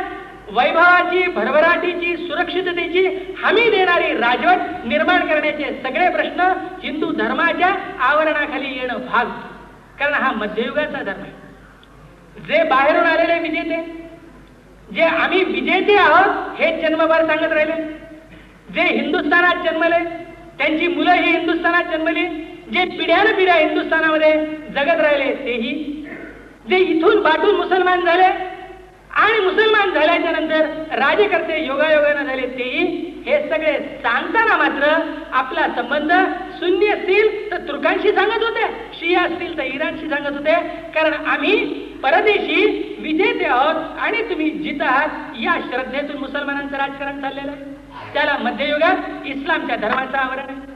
वैभवाची, भरभराटीची, सुरक्षिततेची हमी देणारी राजवट निर्माण करण्याचे सगळे प्रश्न हिंदू धर्माच्या आवरणाखाली येणं भाग. कारण हा मध्ययुगाचा धर्म आहे. जे बाहेरून आलेले विजेते, जे आम्ही विजेते आहोत हे जन्मभर सांगत राहिले, जे हिंदुस्थानात जन्मले त्यांची मुलं ही हिंदुस्थानात जन्मली, जे पिढ्यानपिढ्या हिंदुस्थानामध्ये जगत राहिले तेही, जे इथून बाटून मुसलमान झाले आणि मुसलमान झाल्याच्या नंतर राजकर्ते योगायोगाने झाले तेही, हे सगळे सांगताना मात्र आपला संबंध सुन्नी असतील तर तुर्कांशी सांगत होते, शिया असतील तर इराणशी सांगत होते. कारण आम्ही परदेशी विजेते आहोत आणि तुम्ही जित आहात या श्रद्धेतून मुसलमानांचं राजकारण चाललेलं आहे. त्याला मध्ययुगात इस्लामच्या धर्माचं आवरण आहे.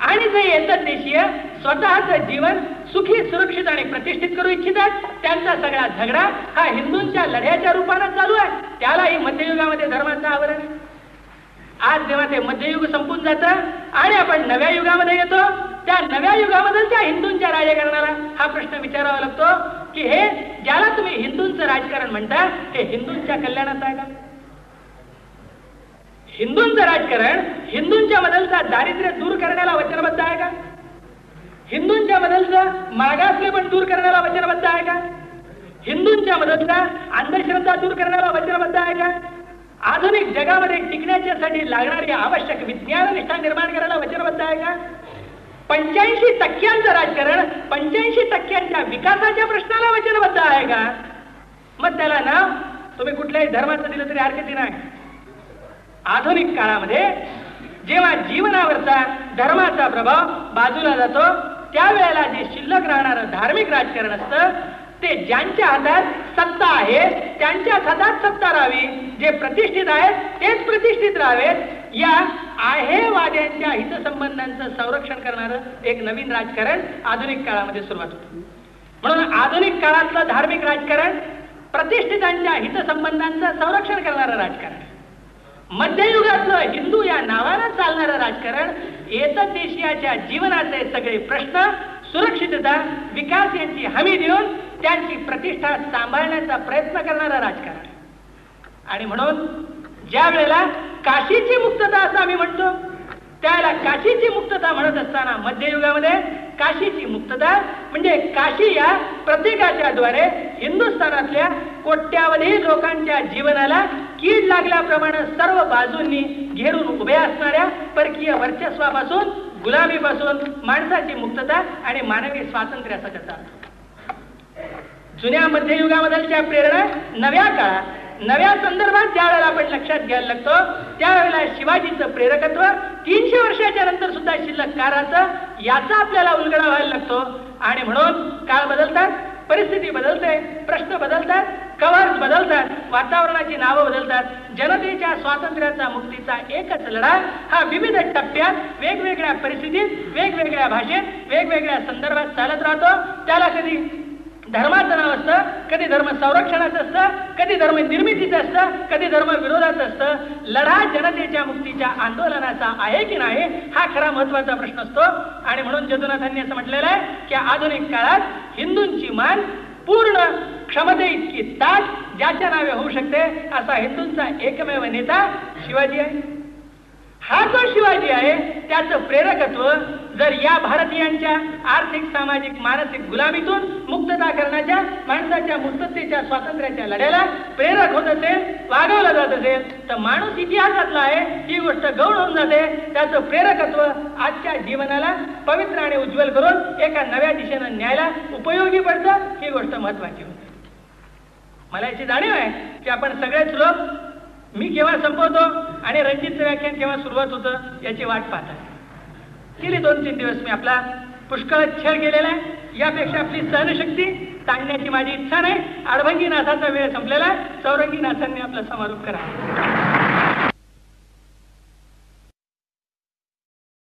आणि जे येतात देशीय स्वतःचं जीवन सुखी, सुरक्षित आणि प्रतिष्ठित करू इच्छितात, त्यांचा सगळा झगडा हा हिंदूंच्या लढ्याच्या रूपानं चालू आहे. त्यालाही मध्ययुगामध्ये धर्माचं आवरण आहे. आज जेव्हा ते मध्ययुग संपून जातं आणि आपण नव्या युगामध्ये येतो, त्या नव्या युगामधल्या हिंदूंच्या राजकारणाला हा प्रश्न विचारावा लागतो की हे ज्याला तुम्ही हिंदूंचं राजकारण म्हणता हे हिंदूंच्या कल्याणाचं आहे का? हिंदूंचं राजकारण हिंदूंच्या मधलचा दारिद्र्य दूर करण्याला वचनबद्ध आहे का? हिंदूंच्या मधलचं मागासलेपण दूर करण्याला वचनबद्ध आहे का? हिंदूंच्या मधलचा अंधश्रद्धा दूर करण्याला वचनबद्ध आहे का? आधुनिक जगामध्ये टिकण्यासाठी लागणारी आवश्यक विज्ञान निष्ठा निर्माण करायला वचनबद्ध आहे का? 85% राजकारण 85% विकासाच्या प्रश्नाला वचनबद्ध आहे का? मग त्याला नाव तुम्ही कुठल्याही धर्माचं दिलं तरी हरकती नाही. आधुनिक काळामध्ये जेव्हा जीवनावरचा धर्माचा प्रभाव बाजूला जातो, त्यावेळेला जे शिल्लक राहणारं धार्मिक राजकारण असतं ते ज्यांच्या हातात सत्ता आहे त्यांच्याच हातात सत्ता राहावी, जे प्रतिष्ठित आहेत तेच प्रतिष्ठित राहावेत, या आहेवाद्यांच्या हितसंबंधांचं संरक्षण करणारं एक नवीन राजकारण आधुनिक काळामध्ये सुरुवात होतं. म्हणून आधुनिक काळातलं धार्मिक राजकारण प्रतिष्ठितांच्या हितसंबंधांचं संरक्षण करणारं राजकारण. मध्ययुगातलं हिंदू या नावानं चालणारं राजकारण एतद देशीयाच्या जीवनाचे सगळे प्रश्न, सुरक्षितता, विकास यांची हमी देऊन त्यांची प्रतिष्ठा सांभाळण्याचा प्रयत्न करणारं राजकारण. आणि म्हणून ज्या वेळेला काशीची मुक्तता असं आम्ही म्हणतो, त्याला काशीची मुक्तता म्हणत असताना मध्ययुगामध्ये काशीची मुक्तता म्हणजे काशी या प्रतीकाच्या द्वारे हिंदुस्थानातल्या कोट्यावधी लोकांच्या जीवनाला कीड लागल्याप्रमाणे सर्व बाजूंनी घेरून उभे असणाऱ्या परकीय वर्चस्वापासून, गुलामीपासून माणसाची मुक्तता आणि मानवी स्वातंत्र्य असं करतात. जुन्या मध्ययुगामधलच्या प्रेरणा नव्या काळात, नव्या संदर्भात ज्या वेळेला आपण लक्षात घ्यायला लागतो, त्यावेळेला शिवाजीचं प्रेरकत्व 300 वर्षाच्या नंतर सुद्धा शिल्लक का राहतं याचा आपल्याला उलगडा व्हायला लागतो. आणि म्हणून काळ बदलतात, परिस्थिती बदलते, प्रश्न बदलतात, कवर्स बदलतात, वातावरणाची नावं बदलतात. जनतेच्या स्वातंत्र्याचा, मुक्तीचा एकच लढा हा विविध टप्प्यात, वेगवेगळ्या परिस्थितीत, वेगवेगळ्या भाषेत, वेगवेगळ्या संदर्भात चालत राहतो. त्याला कधी धर्माचं नाव असतं, कधी धर्म संरक्षणाचं असतं, कधी धर्म निर्मितीचं असतं, कधी धर्म विरोधाचं असतं. लढा जनतेच्या मुक्तीच्या आंदोलनाचा आहे की नाही हा खरा महत्वाचा प्रश्न असतो. आणि म्हणून जदुनाथांनी असं म्हटलेलं आहे की आधुनिक काळात हिंदूंची मान पूर्ण क्षमते इतकी ताट ज्याच्या नावे होऊ शकते असा हिंदूंचा एकमेव नेता शिवाजी आहे. हा जो शिवाजी आहे त्याचं प्रेरकत्व जर या भारतीयांच्या आर्थिक, सामाजिक, मानसिक गुलामीतून मुक्तता करण्याच्या, माणसाच्या मुक्ततेच्या, स्वातंत्र्याच्या लढ्याला प्रेरक होत असेल, वागवलं जात असेल तर माणूस इतिहासातला आहे ही गोष्ट गौण होऊन जाते. त्याचं प्रेरकत्व आजच्या जीवनाला पवित्र आणि उज्ज्वल करून एका नव्या दिशेनं न्यायला उपयोगी पडतं. ही गोष्ट महत्वाची होती. मला याची जाणीव आहे की आपण सगळेच लोक मी केव्हा संपवतो आणि रणजितचं व्याख्यान केव्हा सुरुवात होतं याची वाट पाहतात. गेली 2-3 दिवस मी आपला पुष्कळ छळ केलेला आहे. यापेक्षा आपली सहनशक्ती ताणण्याची माझी इच्छा नाही. अडभंगीनाथाचा वेळ संपलेला आहे. चौरंगीनाथांनी आपला समारोप करा.